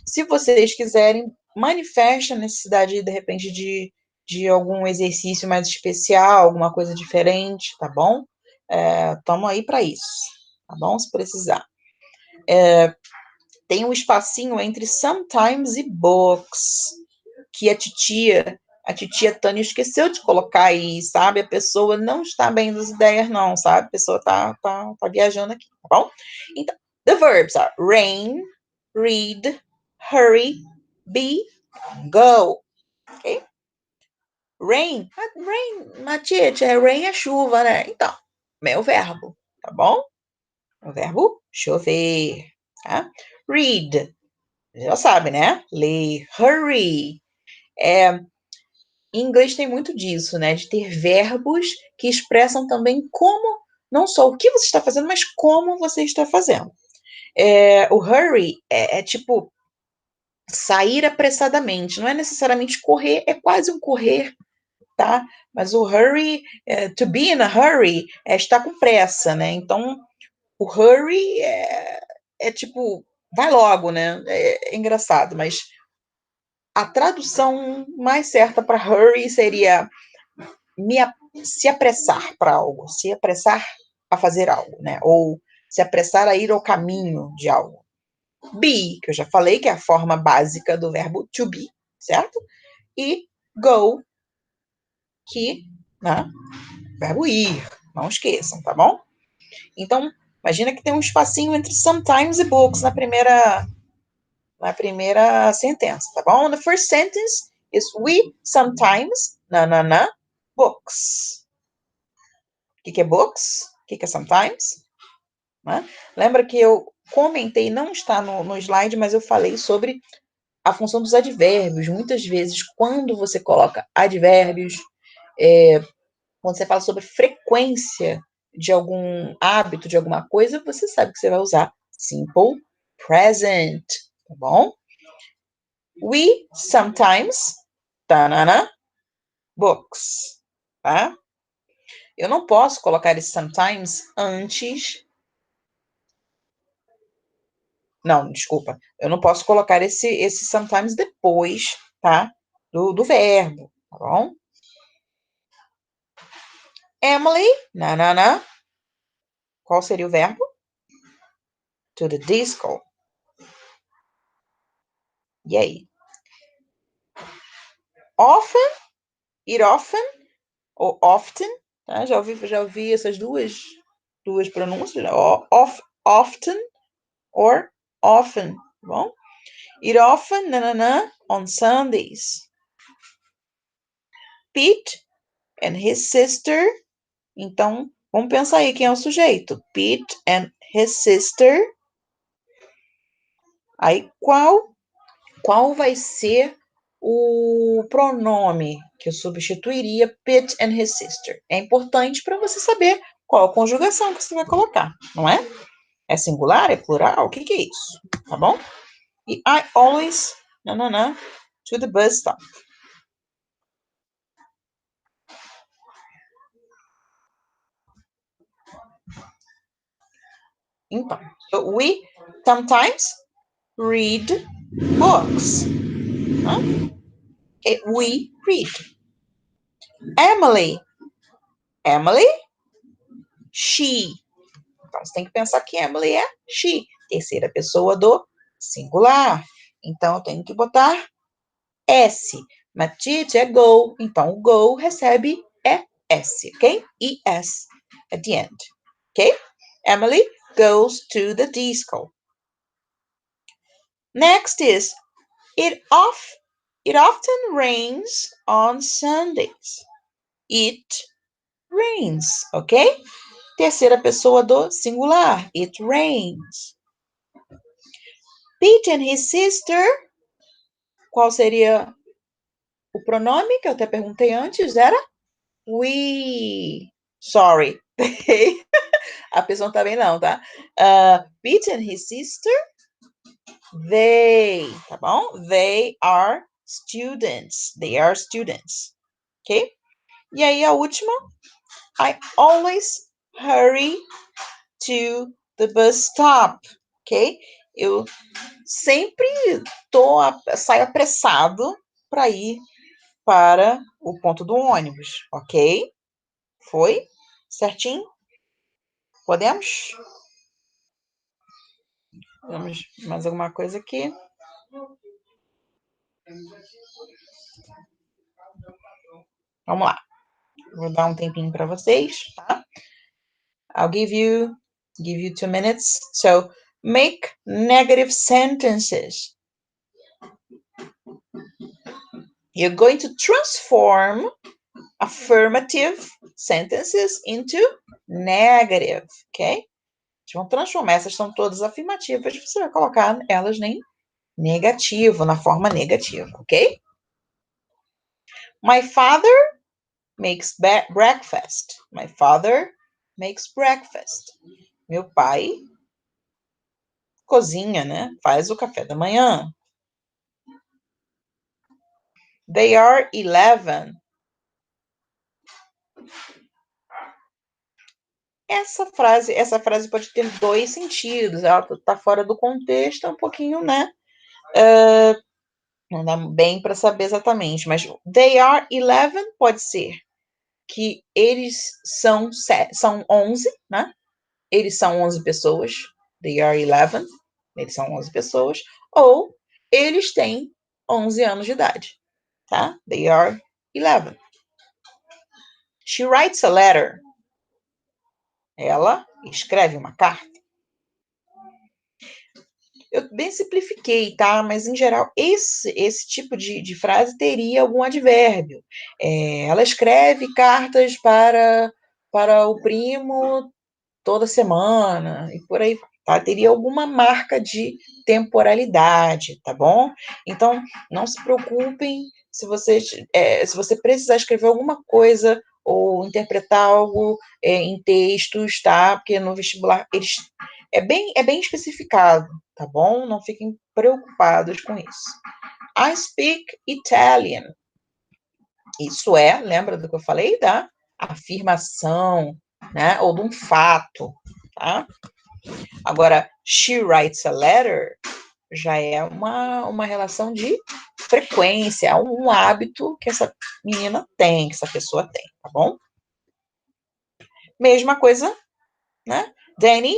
Se vocês quiserem, manifeste a necessidade, de repente, de algum exercício mais especial, alguma coisa diferente, tá bom? Estamos aí para isso, tá bom? Se precisar. Tem um espacinho entre sometimes e books, que a titia Tânia esqueceu de colocar aí, sabe? A pessoa não está bem das ideias, não, sabe? A pessoa tá viajando aqui, tá bom? Então, the verbs are rain, read, hurry, be, go, ok? Rain, Matiete, rain é chuva, né? Então, é o verbo, tá bom? O verbo chover, tá? Read, já sabe, né? Ler, hurry. Em inglês tem muito disso, né? De ter verbos que expressam também como, não só o que você está fazendo, mas como você está fazendo. O hurry é tipo sair apressadamente, não é necessariamente correr, é quase um correr, tá? Mas o hurry, to be in a hurry, é estar com pressa, né? Então, o hurry é tipo, vai logo, né? É engraçado, mas a tradução mais certa para hurry seria se apressar para algo, se apressar a fazer algo, né? Ou se apressar a ir ao caminho de algo. Be, que eu já falei, que é a forma básica do verbo to be, certo? E go, que, né? Verbo ir, não esqueçam, tá bom? Então, imagina que tem um espacinho entre sometimes e books na primeira sentença, tá bom? The first sentence is we sometimes, books. O que é books? que é sometimes? Né? Lembra que eu comentei, não está no slide, mas eu falei sobre a função dos advérbios. Muitas vezes, quando você coloca advérbios, quando você fala sobre frequência de algum hábito, de alguma coisa, você sabe que você vai usar simple present, tá bom? We sometimes, tanana, books, tá? Eu não posso colocar esse sometimes antes. Não, desculpa. Eu não posso colocar esse sometimes depois, tá? Do verbo, tá bom? Emily, nanana. Qual seria o verbo? To the disco. E aí? Often, it often, ou often, tá? Já ouvi essas duas pronúncias, often or often, tá bom? It often, nanana, on Sundays. Pete and his sister. Então, vamos pensar aí quem é o sujeito. Pete and his sister. Aí, qual vai ser o pronome que eu substituiria Pete and his sister? É importante para você saber qual a conjugação que você vai colocar, não é? É singular? É plural? O que é isso? Tá bom? E I always, to the bus stop. Então, so we sometimes read books. Okay, we read. Emily, she. Então, você tem que pensar que Emily é she, terceira pessoa do singular. Então, eu tenho que botar S. Matite é go. Então, o go recebe S, ok? ES at the end, ok? Emily goes to the disco. Next is, it often rains on Sundays. It rains, ok? Terceira pessoa do singular. It rains. Pete and his sister. Qual seria o pronome que eu até perguntei antes? Era we. Sorry. A pessoa não tá bem não, tá? Pete and his sister. They. Tá bom? They are students. They are students. Ok? E aí a última. I always hurry to the bus stop. Ok? Eu sempre saio apressado para ir para o ponto do ônibus, ok? Foi? Certinho? Podemos? Vamos mais alguma coisa aqui? Vamos lá. Vou dar um tempinho para vocês, tá? I'll give you 2 minutes. So, make negative sentences. You're going to transform affirmative sentences into negative, ok? Vão transformar, essas são todas afirmativas, você vai colocar elas em negativo, na forma negativa, ok? My father makes breakfast. My father makes breakfast. Meu pai cozinha, né? Faz o café da manhã. They are 11. Essa frase pode ter dois sentidos. Ela está fora do contexto, é um pouquinho, né? Não dá bem para saber exatamente, mas they are 11 pode ser que eles são 11, né? Eles são 11 pessoas. They are 11. Eles são 11 pessoas. Ou eles têm 11 anos de idade, tá? They are 11. She writes a letter. Ela escreve uma carta. Eu bem simplifiquei, tá? Mas, em geral, esse tipo de frase teria algum advérbio. Ela escreve cartas para o primo toda semana, e por aí, tá? Teria alguma marca de temporalidade, tá bom? Então, não se preocupem se você precisar escrever alguma coisa ou interpretar algo em textos, tá? Porque no vestibular é bem especificado, tá bom? Não fiquem preocupados com isso. I speak Italian. Isso lembra do que eu falei? Da afirmação, né? Ou de um fato, tá? Agora, she writes a letter já é uma relação de frequência, um hábito que essa menina tem, que essa pessoa tem, tá bom? Mesma coisa, né? Danny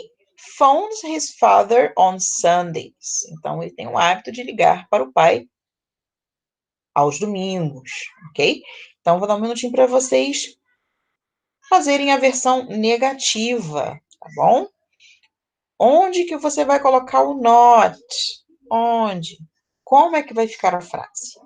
phones his father on Sundays. Então, ele tem o hábito de ligar para o pai aos domingos, ok? Então, vou dar um minutinho para vocês fazerem a versão negativa, tá bom? Onde que você vai colocar o not? Onde? Como é que vai ficar a frase?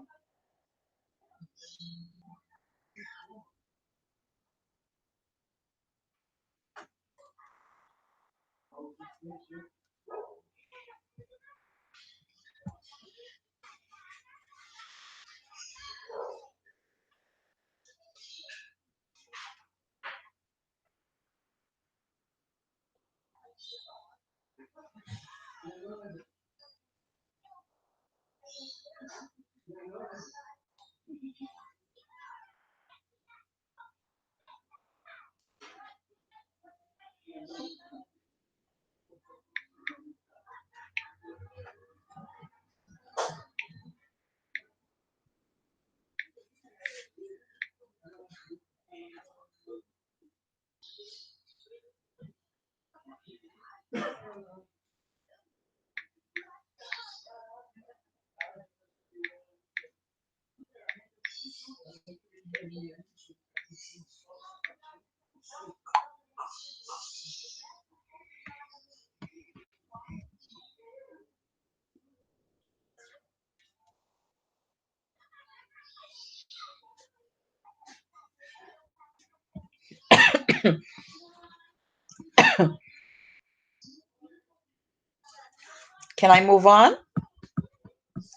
Can I move on?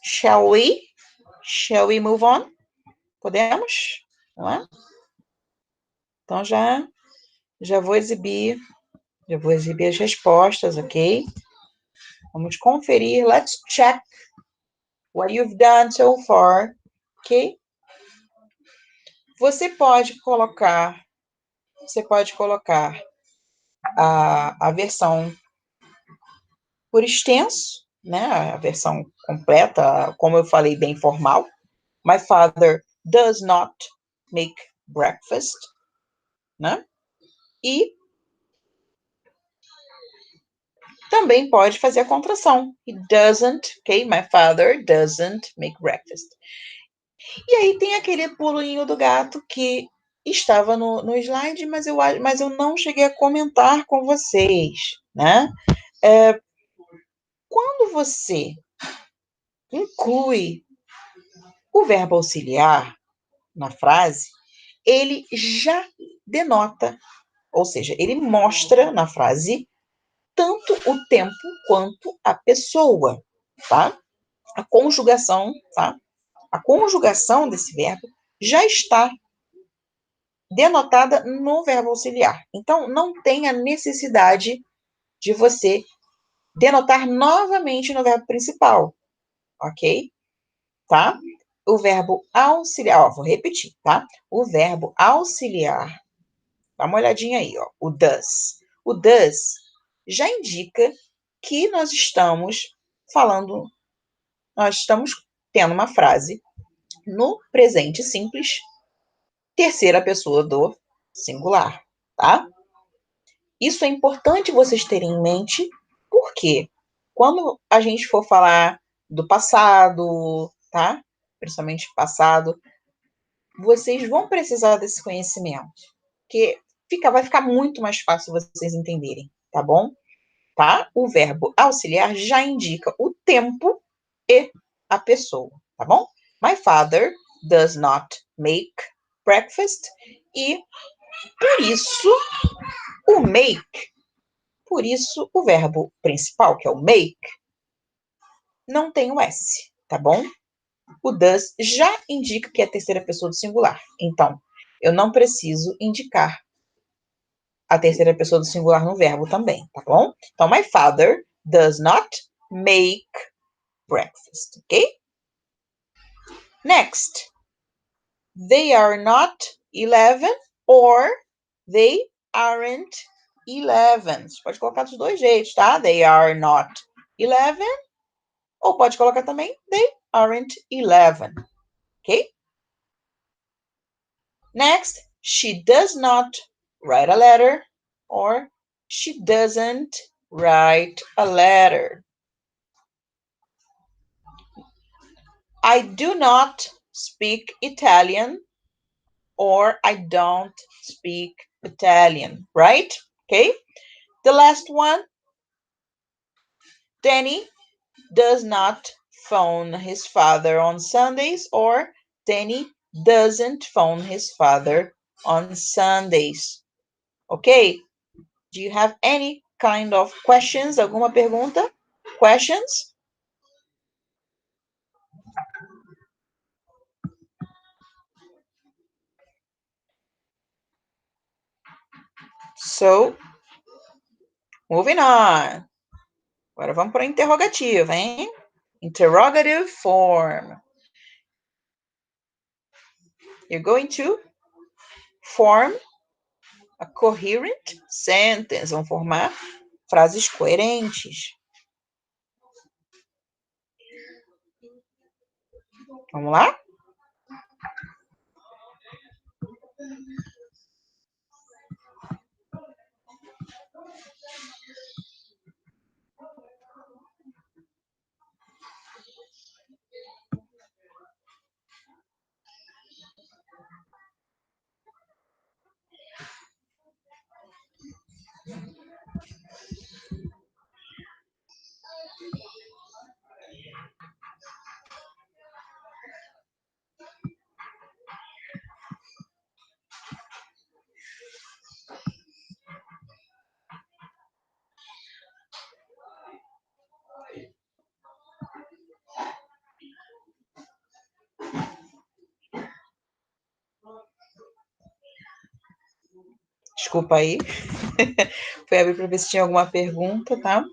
Shall we? Shall we move on? Podemos? Não é? Então já vou exibir as respostas, ok? Vamos conferir. Let's check what you've done so far, ok? Você pode colocar a versão por extenso, né? A versão completa, como eu falei, bem formal. My father does not make breakfast, né? E também pode fazer a contração. He doesn't, ok? My father doesn't make breakfast. E aí tem aquele pulinho do gato que estava no slide, mas eu não cheguei a comentar com vocês, né? Quando você inclui o verbo auxiliar na frase, ele já denota, ou seja, ele mostra na frase tanto o tempo quanto a pessoa, tá? A conjugação, tá? A conjugação desse verbo já está denotada no verbo auxiliar. Então, não tem a necessidade de você denotar novamente no verbo principal, ok? Tá? O verbo auxiliar, ó, vou repetir, tá? O verbo auxiliar, dá uma olhadinha aí, ó, o does. O does já indica que nós estamos tendo uma frase no presente simples, terceira pessoa do singular, tá? Isso é importante vocês terem em mente, porque quando a gente for falar do passado, tá? Principalmente passado, vocês vão precisar desse conhecimento, porque vai ficar muito mais fácil vocês entenderem, tá bom? Tá? O verbo auxiliar já indica o tempo e a pessoa, tá bom? My father does not make breakfast e por isso o make por isso o verbo principal, que é o make, não tem o S, tá bom? O does já indica que é a terceira pessoa do singular. Então, eu não preciso indicar a terceira pessoa do singular no verbo também, tá bom? Então, my father does not make breakfast, ok? Next. They are not 11 or they aren't 11. Você pode colocar dos dois jeitos, tá? They are not 11. Ou pode colocar também they aren't 11. Ok? Next, she does not write a letter or she doesn't write a letter. I do not speak Italian or I don't speak Italian, right? Okay. The last one, Danny does not phone his father on Sundays or Danny doesn't phone his father on Sundays. Okay. Do you have any kind of questions? Alguma pergunta? Questions? So, moving on. Agora vamos para a interrogativa, hein? Interrogative form. You're going to form a coherent sentence. Vamos formar frases coerentes. Vamos lá? Desculpa aí. Fui abrir para ver se tinha alguma pergunta, tá?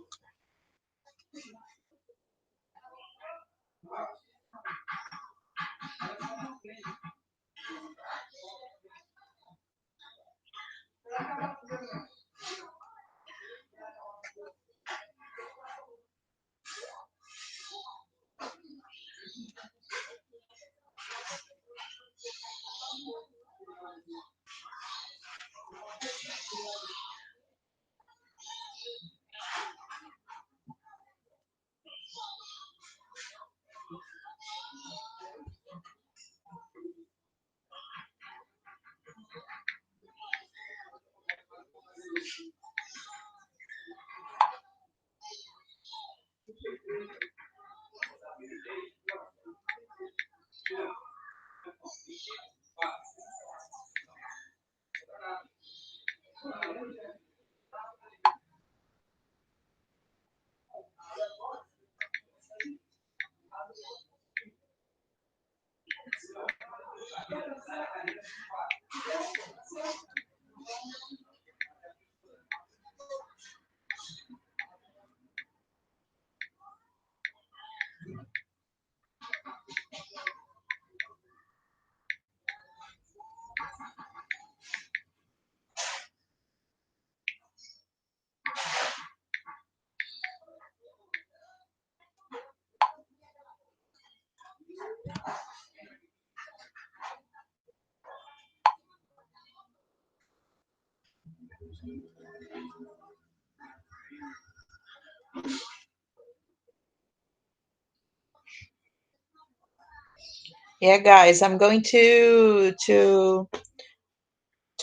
Yeah, guys, I'm going to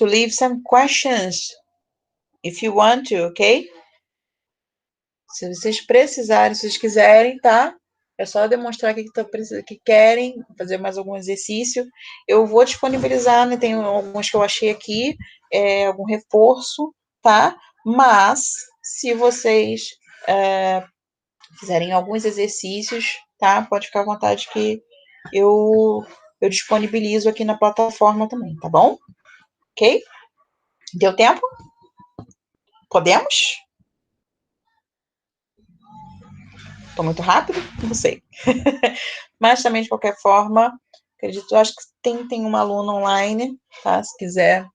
leave some questions if you want to, okay? Se vocês precisarem, se vocês quiserem, tá? É só demonstrar que querem fazer mais algum exercício. Eu vou disponibilizar, né? Tem alguns que eu achei aqui, algum reforço, tá? Mas, se vocês fizerem alguns exercícios, tá? Pode ficar à vontade que eu disponibilizo aqui na plataforma também, tá bom? Ok? Deu tempo? Podemos? Estou muito rápido? Não sei. Mas também, de qualquer forma, acredito, acho que tem uma aluna online, tá? Se quiser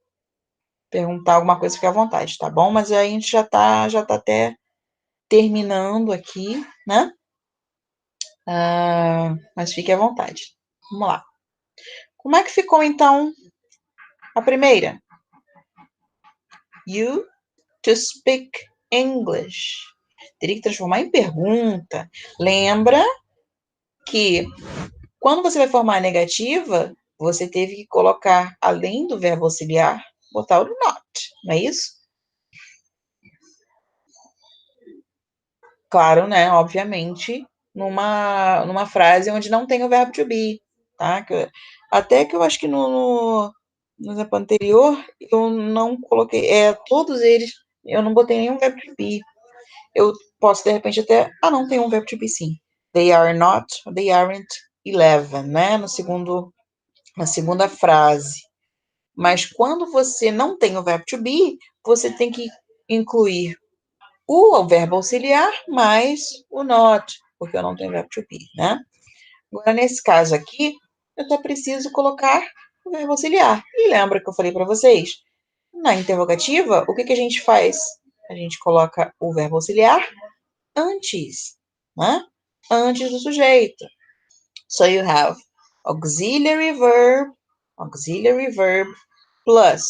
perguntar alguma coisa, fique à vontade, tá bom? Mas aí a gente já tá até terminando aqui, né? Mas fique à vontade. Vamos lá. Como é que ficou, então, a primeira? You to speak English. Teria que transformar em pergunta. Lembra que quando você vai formar a negativa, você teve que colocar, além do verbo auxiliar, botar o not, não é isso? Claro, né? Obviamente, numa frase onde não tem o verbo to be, tá? Até que eu acho que no exemplo anterior, eu não coloquei, todos eles, eu não botei nenhum verbo to be. Eu posso, de repente, até, não, tem um verbo to be sim. They are not, they aren't 11, né? Na segunda frase. Mas quando você não tem o verbo to be, você tem que incluir o verbo auxiliar mais o not, porque eu não tenho verbo to be, né? Agora, nesse caso aqui, eu só preciso colocar o verbo auxiliar. E lembra que eu falei para vocês? Na interrogativa, o que a gente faz? A gente coloca o verbo auxiliar antes, né? Antes do sujeito. So you have auxiliary verb plus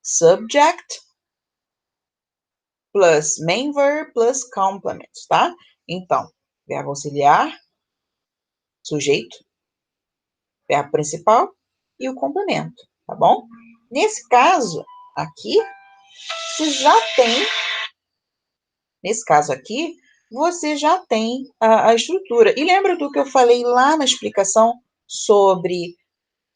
subject plus main verb plus complement, tá? Então, verbo auxiliar, sujeito, verbo principal e o complemento, tá bom? Nesse caso aqui, você já tem a estrutura. E lembra do que eu falei lá na explicação sobre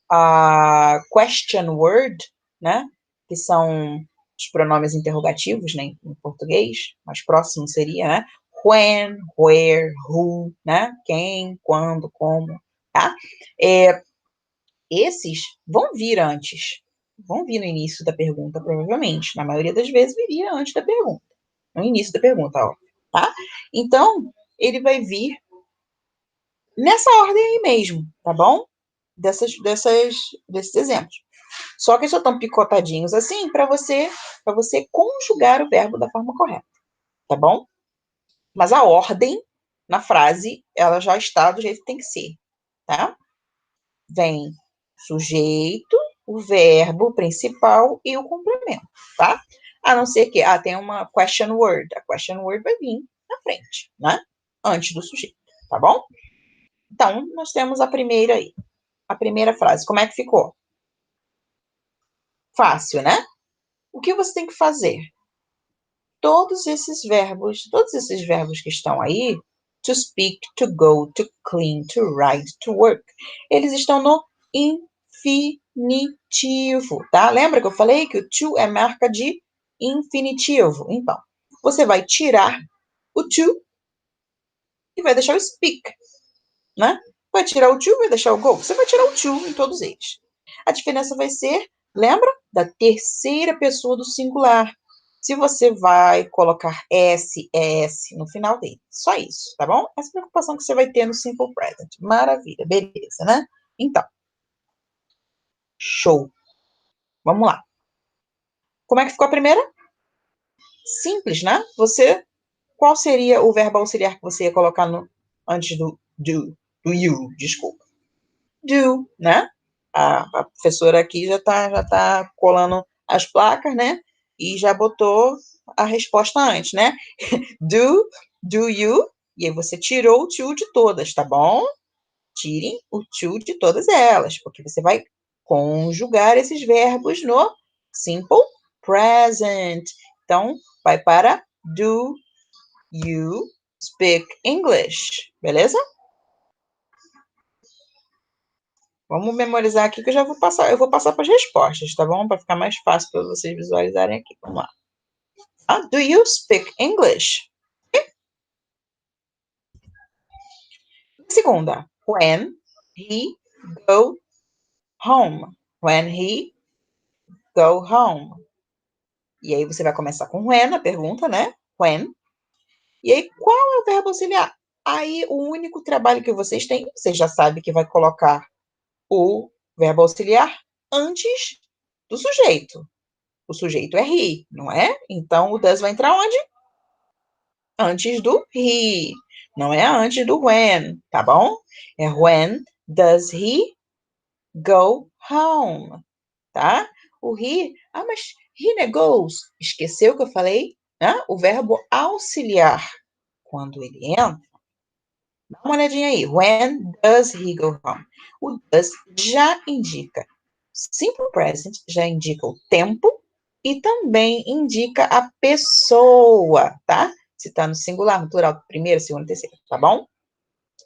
a question word, né? Que são os pronomes interrogativos, né, em português, mais próximo seria, né? When, where, who, né? Quem, quando, como, tá? Esses vão vir antes, vão vir no início da pergunta, provavelmente. Na maioria das vezes, viria antes da pergunta, no início da pergunta, ó, tá? Então, ele vai vir nessa ordem aí mesmo, tá bom? Desses exemplos. Só que eles só estão picotadinhos assim para você conjugar o verbo da forma correta, tá bom? Mas a ordem na frase, ela já está do jeito que tem que ser, tá? Vem sujeito, o verbo principal e o complemento, tá? A não ser que tem uma question word. A question word vai vir na frente, né? Antes do sujeito, tá bom? Então, nós temos a primeira aí. A primeira frase. Como é que ficou? Fácil, né? O que você tem que fazer? Todos esses verbos que estão aí, to speak, to go, to clean, to ride, to work, eles estão no infinitivo, tá? Lembra que eu falei que o to é marca de infinitivo? Então, você vai tirar o to e vai deixar o speak, né? Vai tirar o to e vai deixar o go. Você vai tirar o to em todos eles. A diferença vai ser, lembra? Da terceira pessoa do singular. Se você vai colocar S no final dele. Só isso, tá bom? Essa preocupação que você vai ter no Simple Present. Maravilha, beleza, né? Então, show. Vamos lá. Como é que ficou a primeira? Simples, né? Qual seria o verbo auxiliar que você ia colocar antes do you, desculpa. Do, né? A professora aqui já tá colando as placas, né? E já botou a resposta antes, né? Do you, e aí você tirou o to de todas, tá bom? Tirem o to de todas elas, porque você vai conjugar esses verbos no simple present. Então, vai para do you speak English, beleza? Vamos memorizar aqui que eu vou passar para as respostas, tá bom? Para ficar mais fácil para vocês visualizarem aqui. Vamos lá. Do you speak English? Segunda, when he go home. When he go home. E aí você vai começar com when, a pergunta, né? When. E aí, qual é o verbo auxiliar? Aí, o único trabalho que vocês têm, vocês já sabem que vai colocar o verbo auxiliar antes do sujeito. O sujeito é he, não é? Então, o does vai entrar onde? Antes do he. Não é antes do when, tá bom? É when does he go home, tá? O he, mas he goes. Esqueceu que eu falei? Né? O verbo auxiliar. Quando ele entra, dá uma olhadinha aí. When does he go home? O does já indica simple present, já indica o tempo e também indica a pessoa, tá? Se tá no singular, no plural, primeiro, segundo, terceiro, tá bom?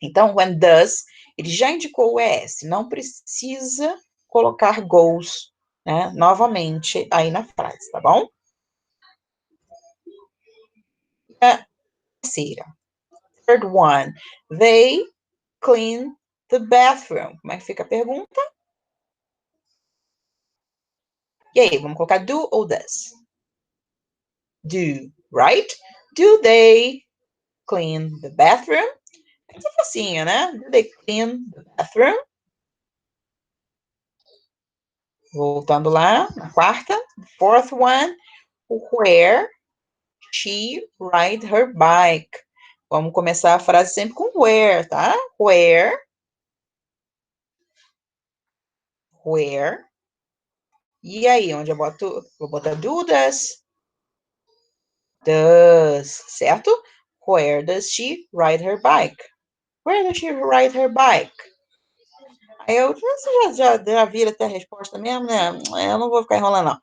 Então, when does, ele já indicou o ES, não precisa colocar goes, né, novamente aí na frase, tá bom? A terceira. Third one. They clean the bathroom. Como é que fica a pergunta? E aí, vamos colocar do ou does? Do, right? Do they clean the bathroom? Essa facinha, né? Do they clean the bathroom? Voltando lá, na quarta. Fourth one. Where she ride her bike. Vamos começar a frase sempre com where, tá? Where. Where. E aí, onde eu boto? Vou botar do, does. Does, certo? Where does she ride her bike? Where does she ride her bike? Aí você já viram até a resposta mesmo, né? Eu não vou ficar enrolando, não.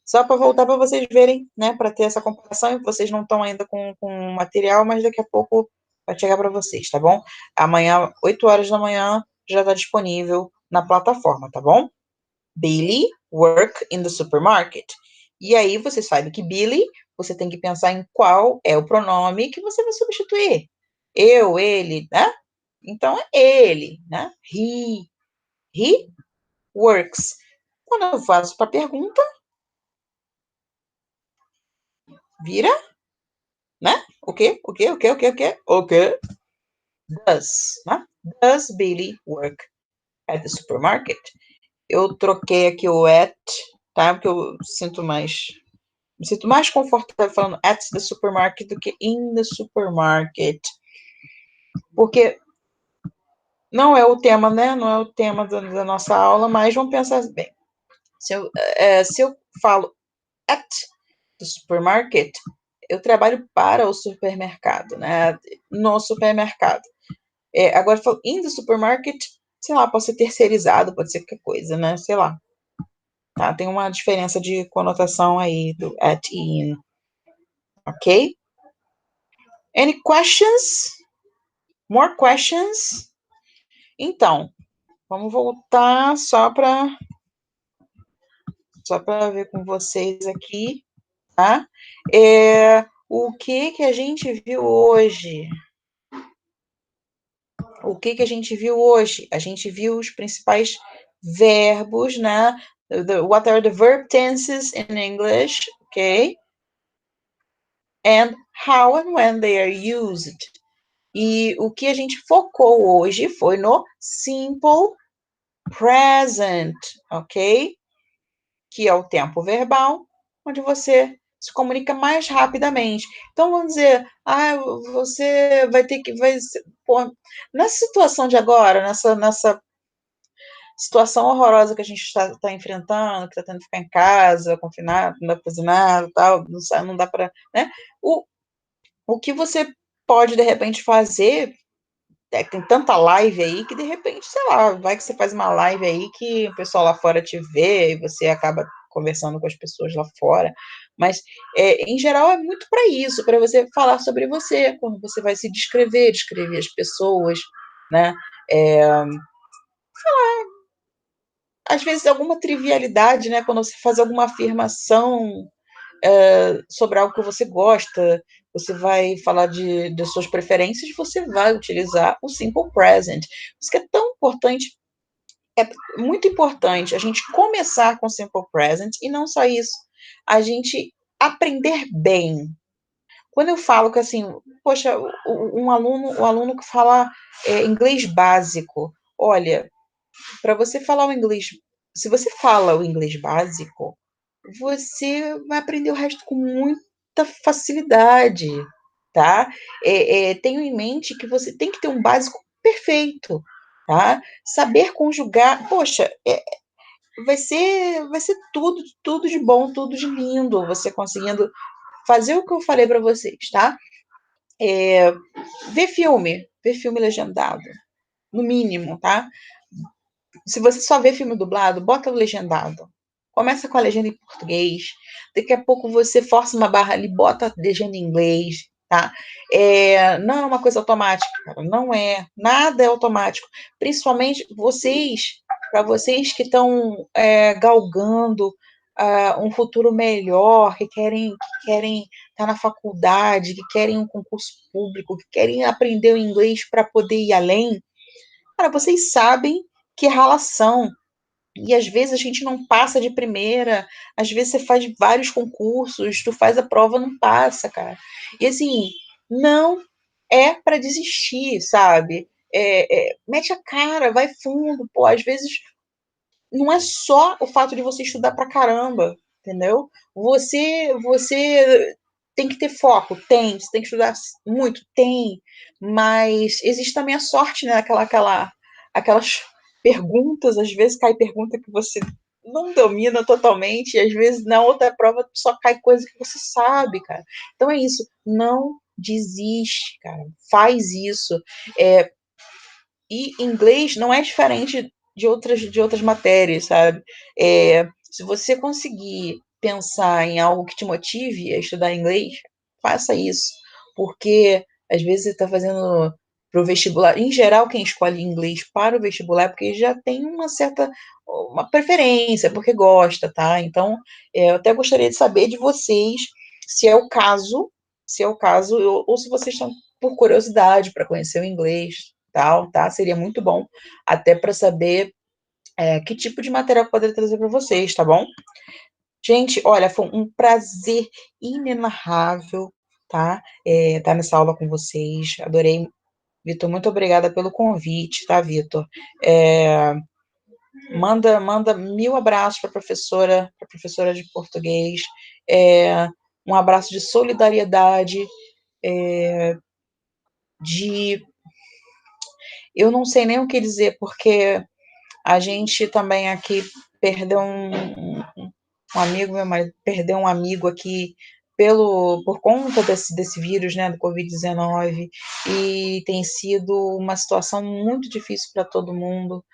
Só para voltar para vocês verem, né? Para ter essa comparação, vocês não estão ainda com material, mas daqui a pouco vai chegar para vocês, tá bom? Amanhã, 8 horas da manhã, já está disponível na plataforma, tá bom? Billy work in the supermarket. E aí você sabe que Billy, você tem que pensar em qual é o pronome que você vai substituir. Eu, ele, né? Então é ele, né? He works. Quando eu faço para pergunta, vira, né? O quê? O quê? O quê? O quê? O quê? O quê? Does, né? Does Billy work at the supermarket? Eu troquei aqui o at, tá? Porque eu me sinto mais confortável falando at the supermarket do que in the supermarket. Porque não é o tema, né? Não é o tema da nossa aula, mas vamos pensar bem. Se eu falo at the supermarket, eu trabalho para o supermercado, né? No supermercado. Agora, in the supermarket, sei lá, pode ser terceirizado, pode ser qualquer coisa, né? Sei lá. Tá? Tem uma diferença de conotação aí do at e in. Ok? Any questions? More questions? Então, vamos voltar só para ver com vocês aqui, tá? O que a gente viu hoje? O que a gente viu hoje? A gente viu os principais verbos, né? What are the verb tenses in English, okay? And how and when they are used. E o que a gente focou hoje foi no simple present, ok? Que é o tempo verbal, onde você se comunica mais rapidamente. Então, vamos dizer, você vai ter que... Pô, nessa situação de agora, nessa situação horrorosa que a gente está enfrentando, que está tendo que ficar em casa, confinado, não dá para fazer nada, tal, não dá para... Né? O que você pode, de repente, fazer... tem tanta live aí que, de repente, sei lá, vai que você faz uma live aí que o pessoal lá fora te vê e você acaba conversando com as pessoas lá fora. Mas, em geral, é muito para isso, para você falar sobre você, quando você vai se descrever as pessoas, né? Às vezes, alguma trivialidade, né? Quando você faz alguma afirmação sobre algo que você gosta, você vai falar de suas preferências, você vai utilizar o simple present. Isso que é tão importante, é muito importante a gente começar com simple present e não só isso, a gente aprender bem. Quando eu falo que assim, poxa, o aluno que fala inglês básico, olha, para você falar o inglês, se você fala o inglês básico, você vai aprender o resto com muita facilidade, tá? Tenho em mente que você tem que ter um básico perfeito, tá? Saber conjugar, poxa, vai ser tudo de bom, tudo de lindo, você conseguindo fazer o que eu falei para vocês, tá? Ver filme legendado, no mínimo, tá? Se você só vê filme dublado, bota o legendado. Começa com a legenda em português. Daqui a pouco você força uma barra ali, bota a legenda em inglês, tá? Não é uma coisa automática, cara. Não é. Nada é automático. Principalmente para vocês que estão galgando um futuro melhor, que querem estar na faculdade, que querem um concurso público, que querem aprender o inglês para poder ir além. Cara, vocês sabem que é ralação. E às vezes a gente não passa de primeira, às vezes você faz vários concursos, tu faz a prova, não passa, cara. E assim, não é para desistir, sabe? Mete a cara, vai fundo, pô, às vezes não é só o fato de você estudar pra caramba, entendeu? Você tem que ter foco, tem, você tem que estudar muito, tem, mas existe também a sorte, né? Aquelas perguntas, às vezes cai pergunta que você não domina totalmente, e às vezes na outra prova só cai coisa que você sabe, cara. Então é isso, não desiste, cara, faz isso. E inglês não é diferente de outras matérias, sabe? Se você conseguir pensar em algo que te motive a estudar inglês, faça isso. Porque às vezes você está fazendo para o vestibular. Em geral, quem escolhe inglês para o vestibular é porque já tem uma preferência, porque gosta, tá? Então, eu até gostaria de saber de vocês se é o caso, ou se vocês estão por curiosidade para conhecer o inglês, tal, tá? Seria muito bom, até para saber que tipo de material eu poderia trazer para vocês, tá bom? Gente, olha, foi um prazer inenarrável, tá? Tá nessa aula com vocês. Adorei. Vitor, muito obrigada pelo convite, tá, Vitor? Manda mil abraços para professora de português. Um abraço de solidariedade, de eu não sei nem o que dizer, porque a gente também aqui perdeu um amigo, meu marido perdeu um amigo aqui por conta desse vírus, né, do Covid-19, e tem sido uma situação muito difícil para todo mundo.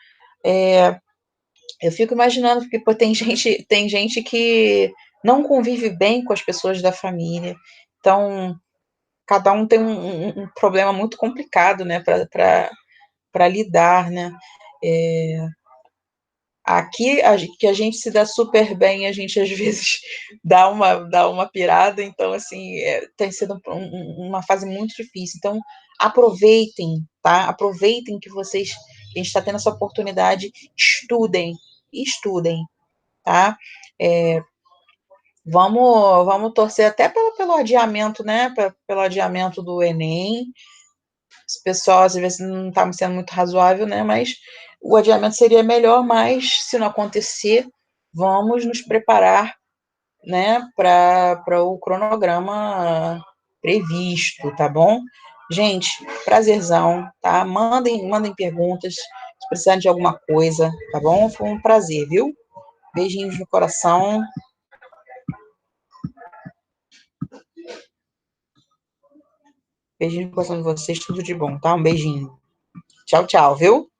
Eu fico imaginando, porque pô, tem gente que não convive bem com as pessoas da família, então cada um tem um problema muito complicado, né, para lidar, né? Aqui, que a gente se dá super bem, a gente às vezes dá uma pirada, então, assim, tem sido uma fase muito difícil. Então, aproveitem, tá? Aproveitem que a gente está tendo essa oportunidade, estudem, tá? Vamos torcer até pelo adiamento, né? Pelo adiamento do Enem. Esse pessoal, às vezes, não está sendo muito razoável, né? Mas o adiamento seria melhor, mas se não acontecer, vamos nos preparar, né, para o cronograma previsto, tá bom? Gente, prazerzão, tá? Mandem perguntas, se precisarem de alguma coisa, tá bom? Foi um prazer, viu? Beijinhos no coração. Beijinho no coração de vocês, tudo de bom, tá? Um beijinho. Tchau, tchau, viu?